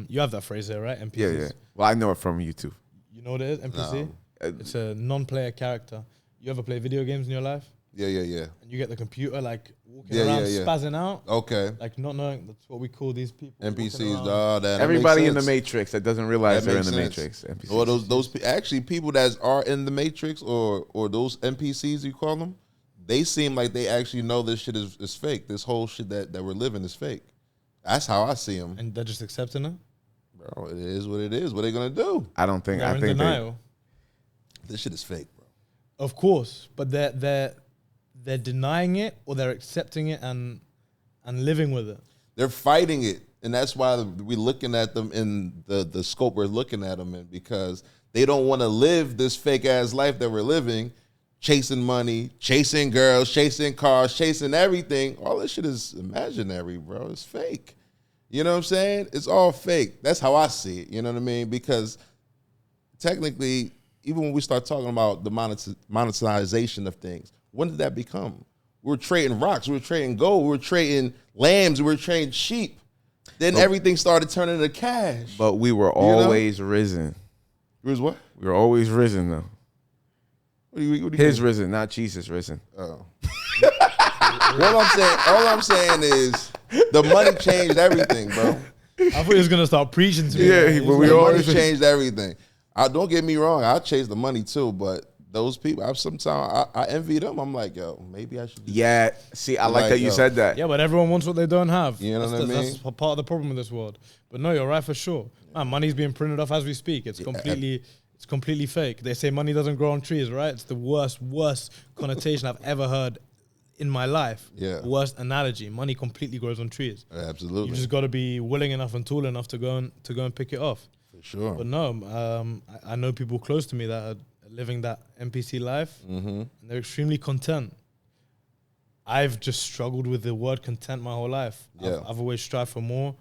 You have that phrase there, right? NPCs. Yeah. Well, I know it from YouTube. You know what it is, NPC? No. It's a non-player character. You ever play video games in your life? Yeah. And you get the computer like walking around spazzing out? Okay. Like not knowing, that's what we call these people. NPCs, that Everybody in the makes sense. Matrix that doesn't realize That they're in the makes Matrix. sense. NPCs. Or those actually people that are in the Matrix or those NPCs you call them, they seem like they actually know this shit is fake. This whole shit that we're living is fake. That's how I see them. And they're just accepting it? Bro, it is what it is. What are they gonna do? I don't think. They're I in think denial. This shit is fake, bro. Of course, but they're denying it or they're accepting it and living with it. They're fighting it, and that's why we're looking at them in the scope we're looking at them in, because they don't want to live this fake ass life that we're living, chasing money, chasing girls, chasing cars, chasing everything. All this shit is imaginary, bro. It's fake. You know what I'm saying? It's all fake. That's how I see it. You know what I mean? Because technically, even when we start talking about the monetization of things, when did that become? We were trading rocks. We were trading gold. We were trading lambs. We were trading sheep. Then everything started turning into cash. But we were always risen. It was what? We were always risen, though. What do you His mean? risen, not Jesus risen. Oh. all I'm saying is the money changed everything, bro. I thought he was gonna start preaching to me. Yeah, but we The money always changed everything. Don't get me wrong, I chase the money too, but those people, I envy them. I'm like, yo, maybe I should. Yeah, see, I like Like, that you yo. said that. Yeah, but everyone wants what they don't have. You know what I mean? That's part of the problem with this world. But no, you're right for sure. Man, money's being printed off as we speak. It's completely fake. They say money doesn't grow on trees, right? It's the worst connotation I've ever heard in my life. Yeah. Worst analogy. Money completely grows on trees. Absolutely. You just got to be willing enough and tall enough to go and pick it off. For sure. But no, I know people close to me that are living that NPC life, and they're extremely content. I've just struggled with the word content my whole life. Yeah. I've always strived for more,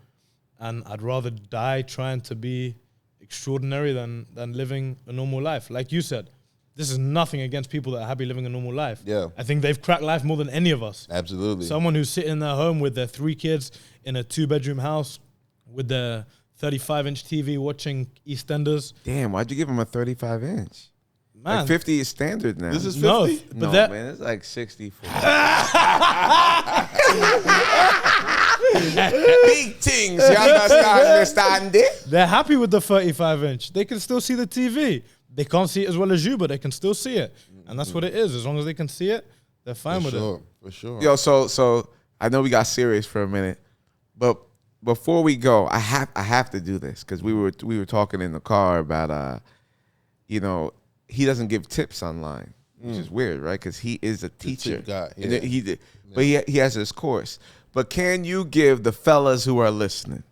and I'd rather die trying to be extraordinary than living a normal life. Like you said, this is nothing against people that are happy living a normal life. Yeah. I think they've cracked life more than any of us. Absolutely. Someone who's sitting in their home with their 3 kids in a 2-bedroom house with their 35-inch TV watching EastEnders. Damn, why'd you give him a 35-inch? Man, Like 50 is standard now. This is 50? no, but no, that, man, it's like 64. Big things, you understand it? they're happy with the 35-inch. They can still see the TV. They can't see it as well as you, but they can still see it. And that's what it is. As long as they can see it, they're fine with it. For sure. Yo, so I know we got serious for a minute, but before we go, I have to do this because we were talking in the car about he doesn't give tips online, which is weird, right? Because he is a teacher. tip guy, And yeah. he did, but he has his course. But can you give the fellas who are listening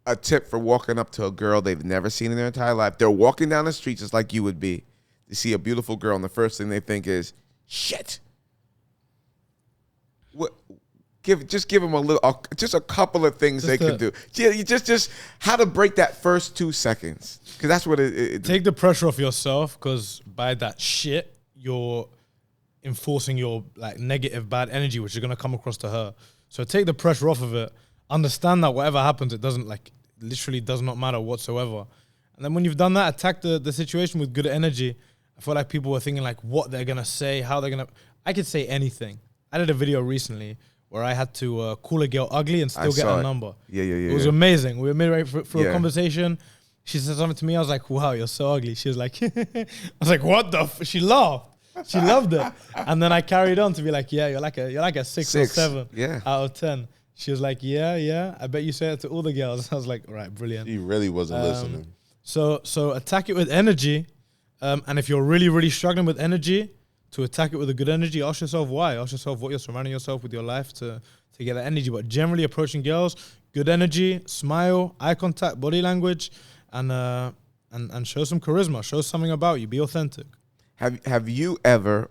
a tip for walking up to a girl they've never seen in their entire life? They're walking down the street just like you would be. They see a beautiful girl, and the first thing they think is, shit. What? Just give them just a couple of things they can do. Yeah, you just how to break that first 2 seconds, because that's what it. Take the pressure off yourself, because by that shit, you're enforcing your like negative, bad energy, which is going to come across to her. So take the pressure off of it. Understand that whatever happens, it doesn't literally does not matter whatsoever. And then when you've done that, attack the situation with good energy I feel like people were thinking like what they're gonna say, how they're gonna. I could say anything. I did a video recently where I had to call a girl ugly and still get a number. Yeah. It was amazing. We were midway for a conversation. She said something to me. I was like, "Wow, you're so ugly." She was like, "I was like, what the?" She laughed. She loved it. And then I carried on to be like, "Yeah, you're like a 6 or 7 out of 10." She was like, "Yeah. I bet you say it to all the girls." I was like, "All right, brilliant." She really wasn't listening. So attack it with energy. And if you're really, really struggling with energy, to attack it with a good energy, ask yourself why. Ask yourself what you're surrounding yourself with your life to get that energy. But generally approaching girls, good energy, smile, eye contact, body language, and show some charisma. Show something about you. Be authentic. Have you ever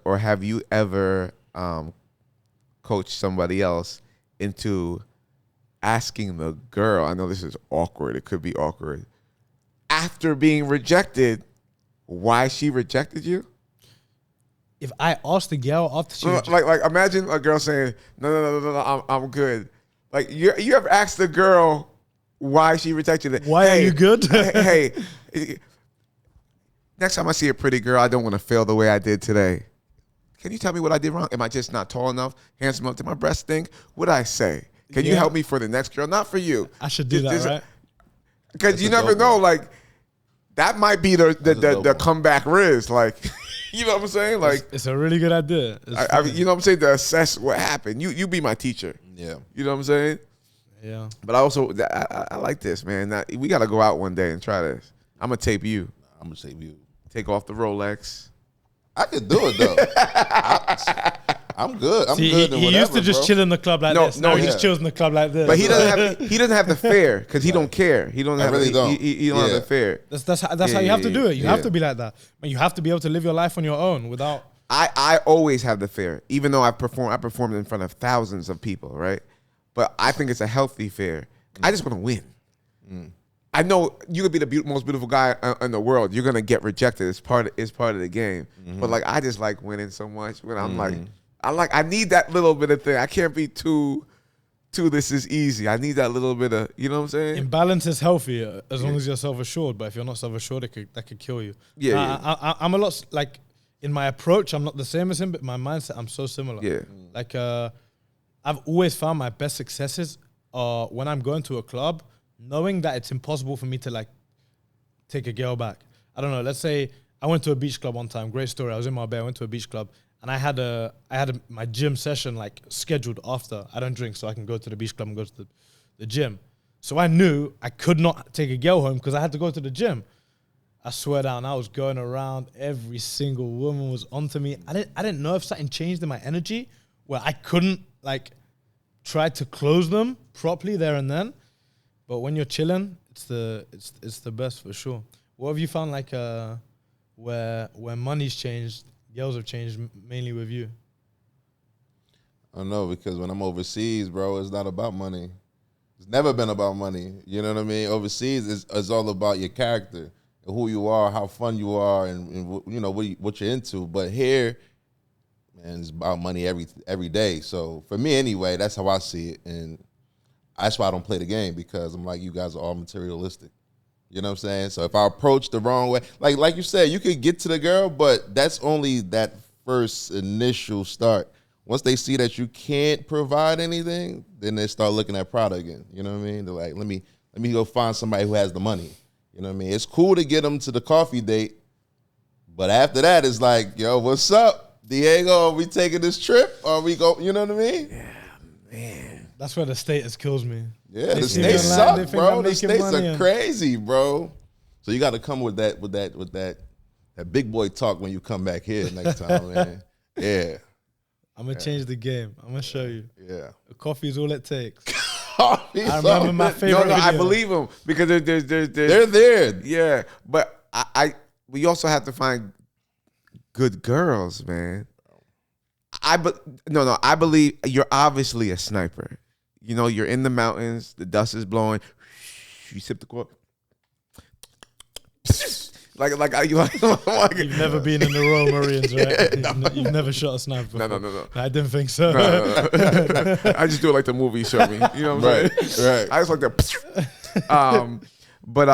coached somebody else into asking the girl? I know this is awkward. It could be awkward. After being rejected, why she rejected you? If I asked the girl after she like imagine a girl saying, no, I'm good. Like you ever asked the girl why she rejected it? Why are you good? hey, next time I see a pretty girl, I don't want to fail the way I did today. Can you tell me what I did wrong? Am I just not tall enough, handsome enough? Did my breasts stink? What'd I say? Can you help me for the next girl? Not for you. I should do that, right? Because you never know, like, that might be the comeback Riz. Like, you know what I'm saying? Like, it's a really good idea. I mean, you know what I'm saying? To assess what happened. You be my teacher. Yeah. You know what I'm saying? Yeah. But I also, I like this, man. We got to go out one day and try this. I'm going to tape you. I'm going to tape you. Take off the Rolex. I could do it, though. I'm good. I'm good. He used to just chill in the club like this. Now he just chills in the club like this. But he doesn't have the fare because he don't care. He don't have. He don't have the fare. That's how you have to do it. You have to be like that. But you have to be able to live your life on your own without. I always have the fare, even though I performed in front of thousands of people, right? But I think it's a healthy fare. I just want to win. I know you could be the most beautiful guy in the world. You're gonna get rejected. It's part of the game. But like, I just like winning so much. When I'm like. I need that little bit of thing. I can't be too this is easy. I need that little bit of, you know what I'm saying? Imbalance is healthy as long as you're self-assured. But if you're not self-assured, that could kill you. I'm a lot, like, in my approach, I'm not the same as him, but my mindset, I'm so similar. Yeah. Like, I've always found my best successes are when I'm going to a club, knowing that it's impossible for me to, like, take a girl back. I don't know. Let's say I went to a beach club one time. Great story. I was in Marbella. I went to a beach club. And I had my gym session like scheduled after. I don't drink, so I can go to the beach club and go to the gym. So I knew I could not take a girl home because I had to go to the gym. I swear down, I was going around. Every single woman was onto me. I didn't know if something changed in my energy where I couldn't like try to close them properly there and then. But when you're chilling, it's the best for sure. What have you found like where money's changed? Girls have changed mainly with you. I don't know, because when I'm overseas, bro, it's not about money. It's never been about money. You know what I mean? Overseas is all about your character, who you are, how fun you are, and you know what you're into. But here, man, it's about money every day. So for me, anyway, that's how I see it, and that's why I don't play the game, because I'm like, you guys are all materialistic. You know what I'm saying? So if I approach the wrong way, like you said, you could get to the girl, but that's only that first initial start. Once they see that you can't provide anything, then they start looking at product again. You know what I mean? They're like, let me go find somebody who has the money. You know what I mean? It's cool to get them to the coffee date, but after that, it's like, yo, what's up, Diego? Are we taking this trip? Are we go? You know what I mean? Yeah, man. That's where the status kills me. Yeah, the states suck, bro. The states are crazy, bro. So you got to come with that big boy talk when you come back here next time, man. Yeah. I'm gonna change the game. I'm gonna show you. Yeah. Coffee is all it takes. I remember my favorite video. I believe them because there's they're there. Yeah, but we also have to find good girls, man. I believe you're obviously a sniper. You know, you're in the mountains, the dust is blowing. You sip the coffee. You've never been in the Royal Marines, right? You've never shot a sniper before. No. I didn't think so. No. I just do it like the movie showed me. You know what I'm saying? Right. I just like that. But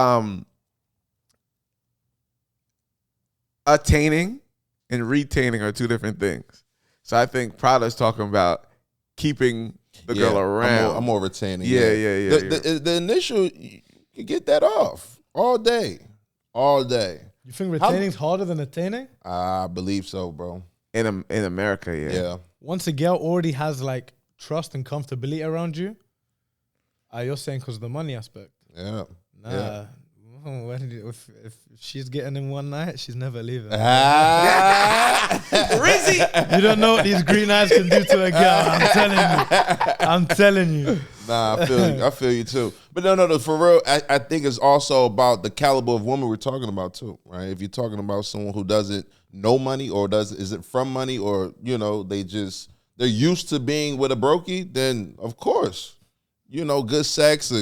attaining and retaining are two different things. So I think Prada's talking about keeping the girl around. I'm more retaining. Yeah. The initial, you can get that off all day. You think retaining's harder than attaining? I believe so, bro. In America, yeah. Once a girl already has like trust and comfortability around you, you're saying because of the money aspect. Yeah. Nah. Yeah. If she's getting in one night, she's never leaving. Rizzy! You don't know what these green eyes can do to a girl. I'm telling you. Nah, I feel you too. But no, for real, I think it's also about the caliber of woman we're talking about too, right? If you're talking about someone who doesn't know money or is it from money or, they're used to being with a brokey, then of course, good sex,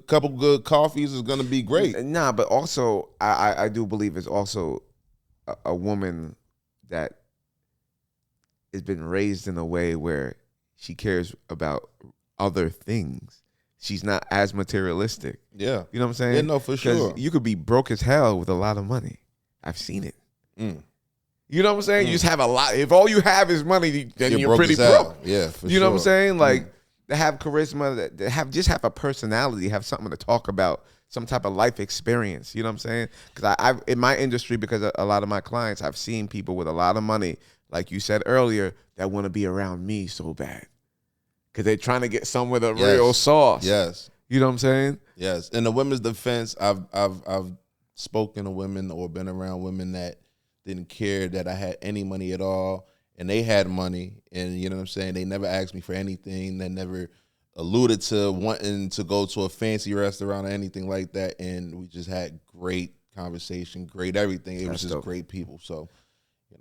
couple good coffees is going to be great. Nah, but also I do believe it's also a woman that has been raised in a way where she cares about other things. She's not as materialistic. Yeah. You know what I'm saying? Yeah, no, for sure. Because you could be broke as hell with a lot of money. I've seen it. You know what I'm saying? You just have a lot. If all you have is money, then you're pretty broke. Yeah, for sure. You know what I'm saying? Like, to have charisma, that have a personality, have something to talk about, some type of life experience. You know what I'm saying? Because I've in my industry, because a lot of my clients, I've seen people with a lot of money, like you said earlier, that want to be around me so bad because they're trying to get some with a real sauce. Yes. You know what I'm saying? Yes. In the women's defense, I've spoken to women or been around women that didn't care that I had any money at all. And they had money, and you know what I'm saying? They never asked me for anything. They never alluded to wanting to go to a fancy restaurant or anything like that. And we just had great conversation, great everything. It was just great people. So,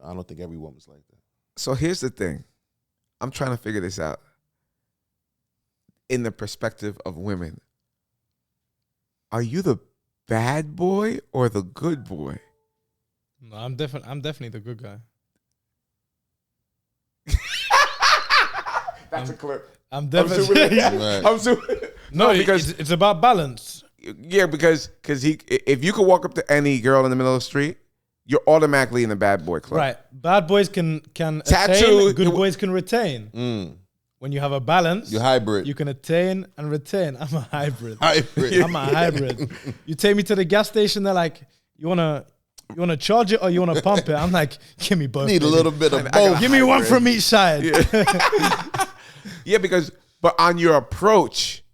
I don't think every woman's like that. So here's the thing. I'm trying to figure this out. In the perspective of women, are you the bad boy or the good boy? No, I'm definitely the good guy. That's a clip. I'm definitely. No, because it's about balance. Yeah, because if you could walk up to any girl in the middle of the street, you're automatically in the bad boy club. Right. Bad boys can Tattoo, attain, good boys can retain. When you have a balance, you're hybrid. You can attain and retain. I'm a hybrid. I'm a hybrid. You take me to the gas station, they're like, you wanna charge it or you wanna pump it? I'm like, give me both. Need a little bit of both. Give me one from each side. Yeah, but on your approach,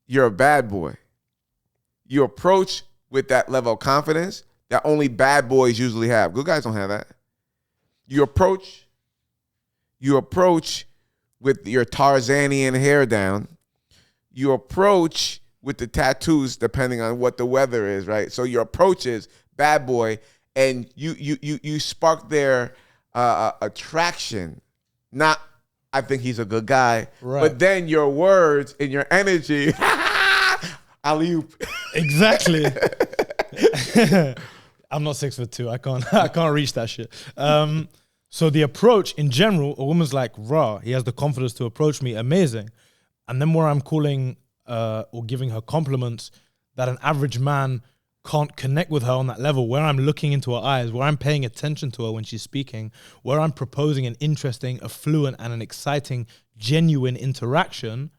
you're a bad boy. You approach with that level of confidence that only bad boys usually have. Good guys don't have that. You approach with your Tarzanian hair down. You approach with the tattoos, depending on what the weather is, right? So your approach is bad boy, and you spark their attraction. Not, I think he's a good guy, right. But then your words and your energy, alley-oop. Exactly. I'm not 6'2". I can't reach that shit. So the approach in general, a woman's like, raw, he has the confidence to approach me, amazing. And then where I'm calling or giving her compliments that an average man can't connect with her on that level, where I'm looking into her eyes, where I'm paying attention to her when she's speaking, where I'm proposing an interesting, a fluent, and an exciting, genuine interaction,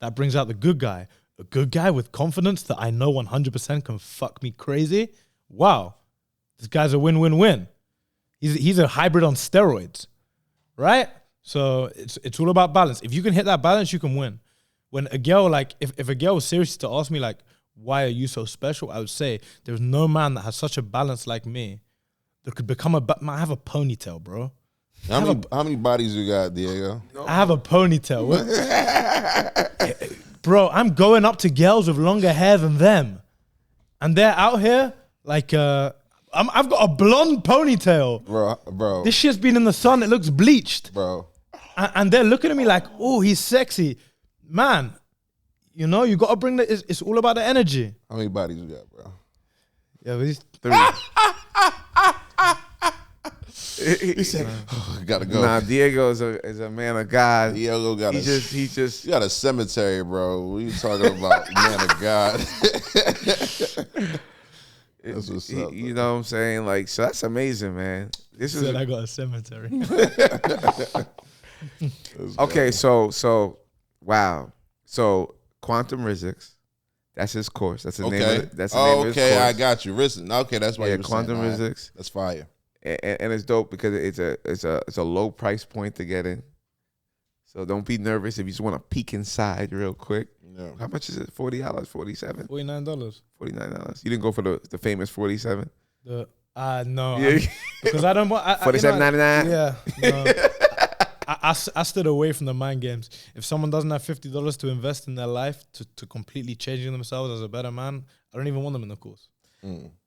that brings out the good guy. A good guy with confidence that I know 100% can fuck me crazy. Wow, this guy's a win-win-win. He's a hybrid on steroids, right? So it's all about balance. If you can hit that balance, you can win. When a girl, like, if a girl was serious to ask me, like, why are you so special? I would say there's no man that has such a balance like me that could become I have a ponytail, bro. How many bodies you got, Diego? I have a ponytail. Bro, I'm going up to girls with longer hair than them. And they're out here like, I've got a blonde ponytail. Bro. This shit's been in the sun. It looks bleached. Bro. And they're looking at me like, oh, he's sexy. Man, you got to bring it's all about the energy. How many bodies you got, bro? Yeah, these 3. He said, gotta go. Nah, Diego is a man of God. Diego got he just you got a cemetery, bro. What are you talking about, man of God? That's what's up. You know what I'm saying? Like, so that's amazing, man. This is Said I got a cemetery. okay. So wow. So Quantum Riz, that's his course. That's the name. Of it. That's the name of his course. I got you. Risen. Okay, that's why you were Quantum saying. Riz. That's fire. And it's dope because it's a low price point to get in. So don't be nervous if you just want to peek inside real quick. No. How much is it? $40, $47? $49. $49. You didn't go for the famous 47? No, Yeah. because I don't want $47.99. Yeah, no. I stood away from the mind games. If someone doesn't have $50 to invest in their life to completely changing themselves as a better man, I don't even want them in the course.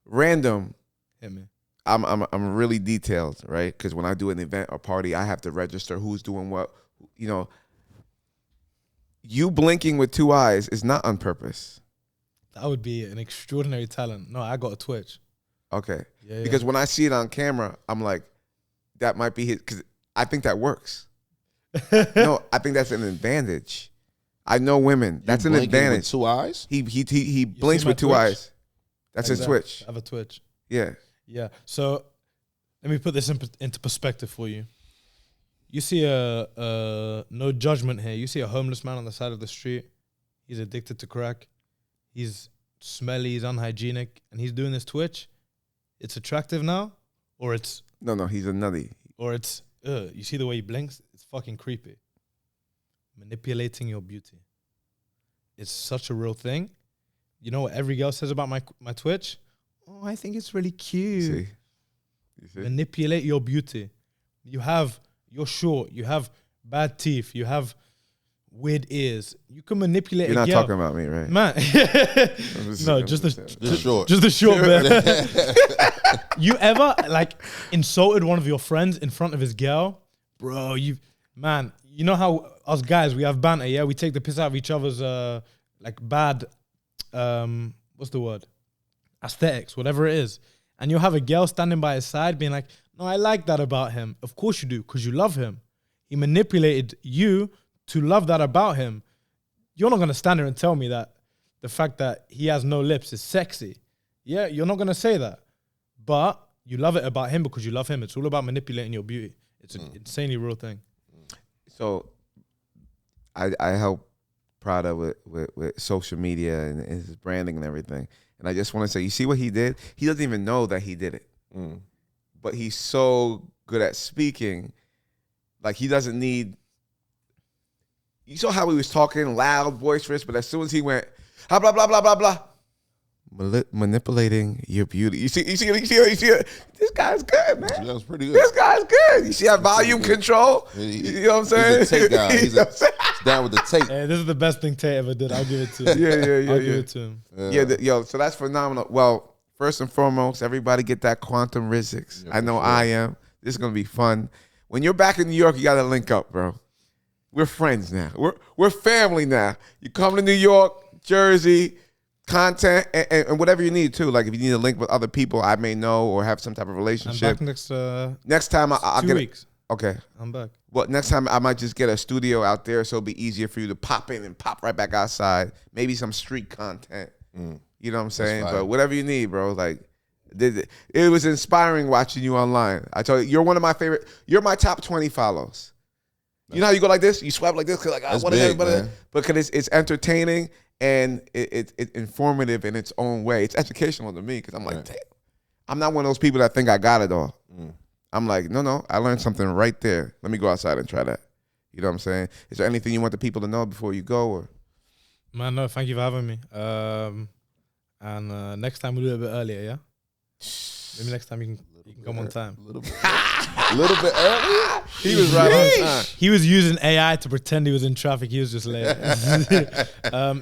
Random. Hit me. I'm really detailed, right? Because when I do an event or party, I have to register who's doing what. You know, you blinking with two eyes is not on purpose. That would be an extraordinary talent. No, I got a twitch. Okay. Yeah, Because when I see it on camera, I'm like, that might be his. Because I think that works. No, I think that's an advantage. I know women. That's an advantage. With 2 eyes? He blinks with 2 Twitch? eyes. That's his twitch. I have a twitch. Yeah. Yeah. So let me put this into perspective for you. You see no judgment here. You see a homeless man on the side of the street. He's addicted to crack. He's smelly. He's unhygienic, and he's doing this twitch. It's attractive now, or it's No, he's a nutty. or it's. You see the way he blinks? It's fucking creepy. Manipulating your beauty. It's such a real thing. You know what every girl says about my twitch? Oh, I think it's really cute. You see? Manipulate your beauty. You're short. You have bad teeth. You have weird ears. You can manipulate You're a not girl. talking about me, right? Man. No, just short. Just the short bit. You ever insulted one of your friends in front of his girl? Bro, you know how us guys, we have banter, yeah? We take the piss out of each other's bad what's the word? Aesthetics, whatever it is. And you'll have a girl standing by his side being like, no, I like that about him. Of course you do, because you love him. He manipulated you to love that about him. You're not going to stand there and tell me that the fact that he has no lips is sexy. Yeah, you're not going to say that. But you love it about him because you love him. It's all about manipulating your beauty. It's an insanely real thing. So I help Prada with social media and his branding and everything. And I just want to say, you see what he did? He doesn't even know that he did it. But he's so good at speaking. Like, he doesn't need... You saw how he was talking, loud, boisterous, but as soon as he went, blah, blah, blah, blah, blah, blah. Manipulating your beauty. You see, this guy's good, man. That was pretty good. This guy's good. You see that volume control? You know what I'm saying? He's a tape guy. He's down with the tape. Hey, this is the best thing Tay ever did. I'll give it to him. Yeah. I'll give it to him. Yo, so that's phenomenal. Well, first and foremost, everybody get that Quantum Riz. Yeah, I know sure. I am. This is going to be fun. When you're back in New York, you got to link up, bro. We're friends now. We're family now. You come to New York, Jersey, content, and whatever you need, too. Like, if you need a link with other people I may know or have some type of I'm relationship. back Next time, I'll 2 get weeks. Okay. I'm back. Well, next time I might just get a studio out there so it'll be easier for you to pop in and pop right back outside. Maybe some street content. You know what I'm saying? But whatever you need, bro. Like, it was inspiring watching you online. I told you, you're one of my favorite. You're my top 20 follows. You know how you go like this? You swipe like this because I want everybody. Because it's entertaining and it's informative in its own way. It's educational to me because I'm like, damn. I'm not one of those people that think I got it all. I'm like, no, I learned something right there. Let me go outside and try that. You know what I'm saying? Is there anything you want the people to know before you go? Or Man, no, thank you for having me. And next time we'll do it a bit earlier, yeah? Maybe next time you can come on time. A little bit earlier? he was right on time. He was using AI to pretend he was in traffic. He was just late.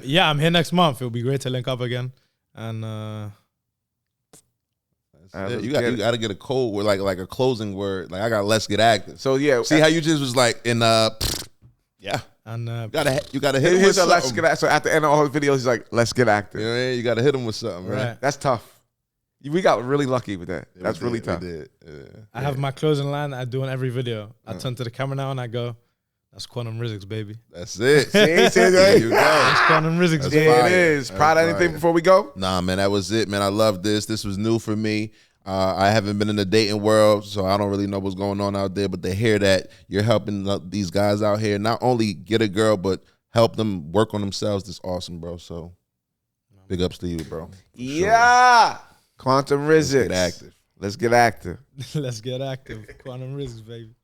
Yeah, I'm here next month. It'll be great to link up again. And you got to get a code word, like a closing word. Like, I got let's get active. So yeah, see how you just was like in yeah. And you gotta hit him with something. Let's get active. So at the end of all his videos, he's like, let's get active. Yeah, you gotta hit him with something, right? That's tough. We got really lucky with that. That's really tough. We did. I have my closing line that I do on every video. I turn to the camera now and I go, That's Quantum Riz, baby. That's it. See, There you go. That's Quantum Riz, That's baby. There fire. it is. That's Proud of anything fire. before we go? Nah, man, that was it, man. I love this. This was new for me. I haven't been in the dating world, so I don't really know what's going on out there. But to hear that you're helping these guys out here, not only get a girl, but help them work on themselves, is awesome, bro. So big ups to you, bro. Yeah. Quantum Riz. Get active. Let's get active. Let's get active. Quantum Riz, baby.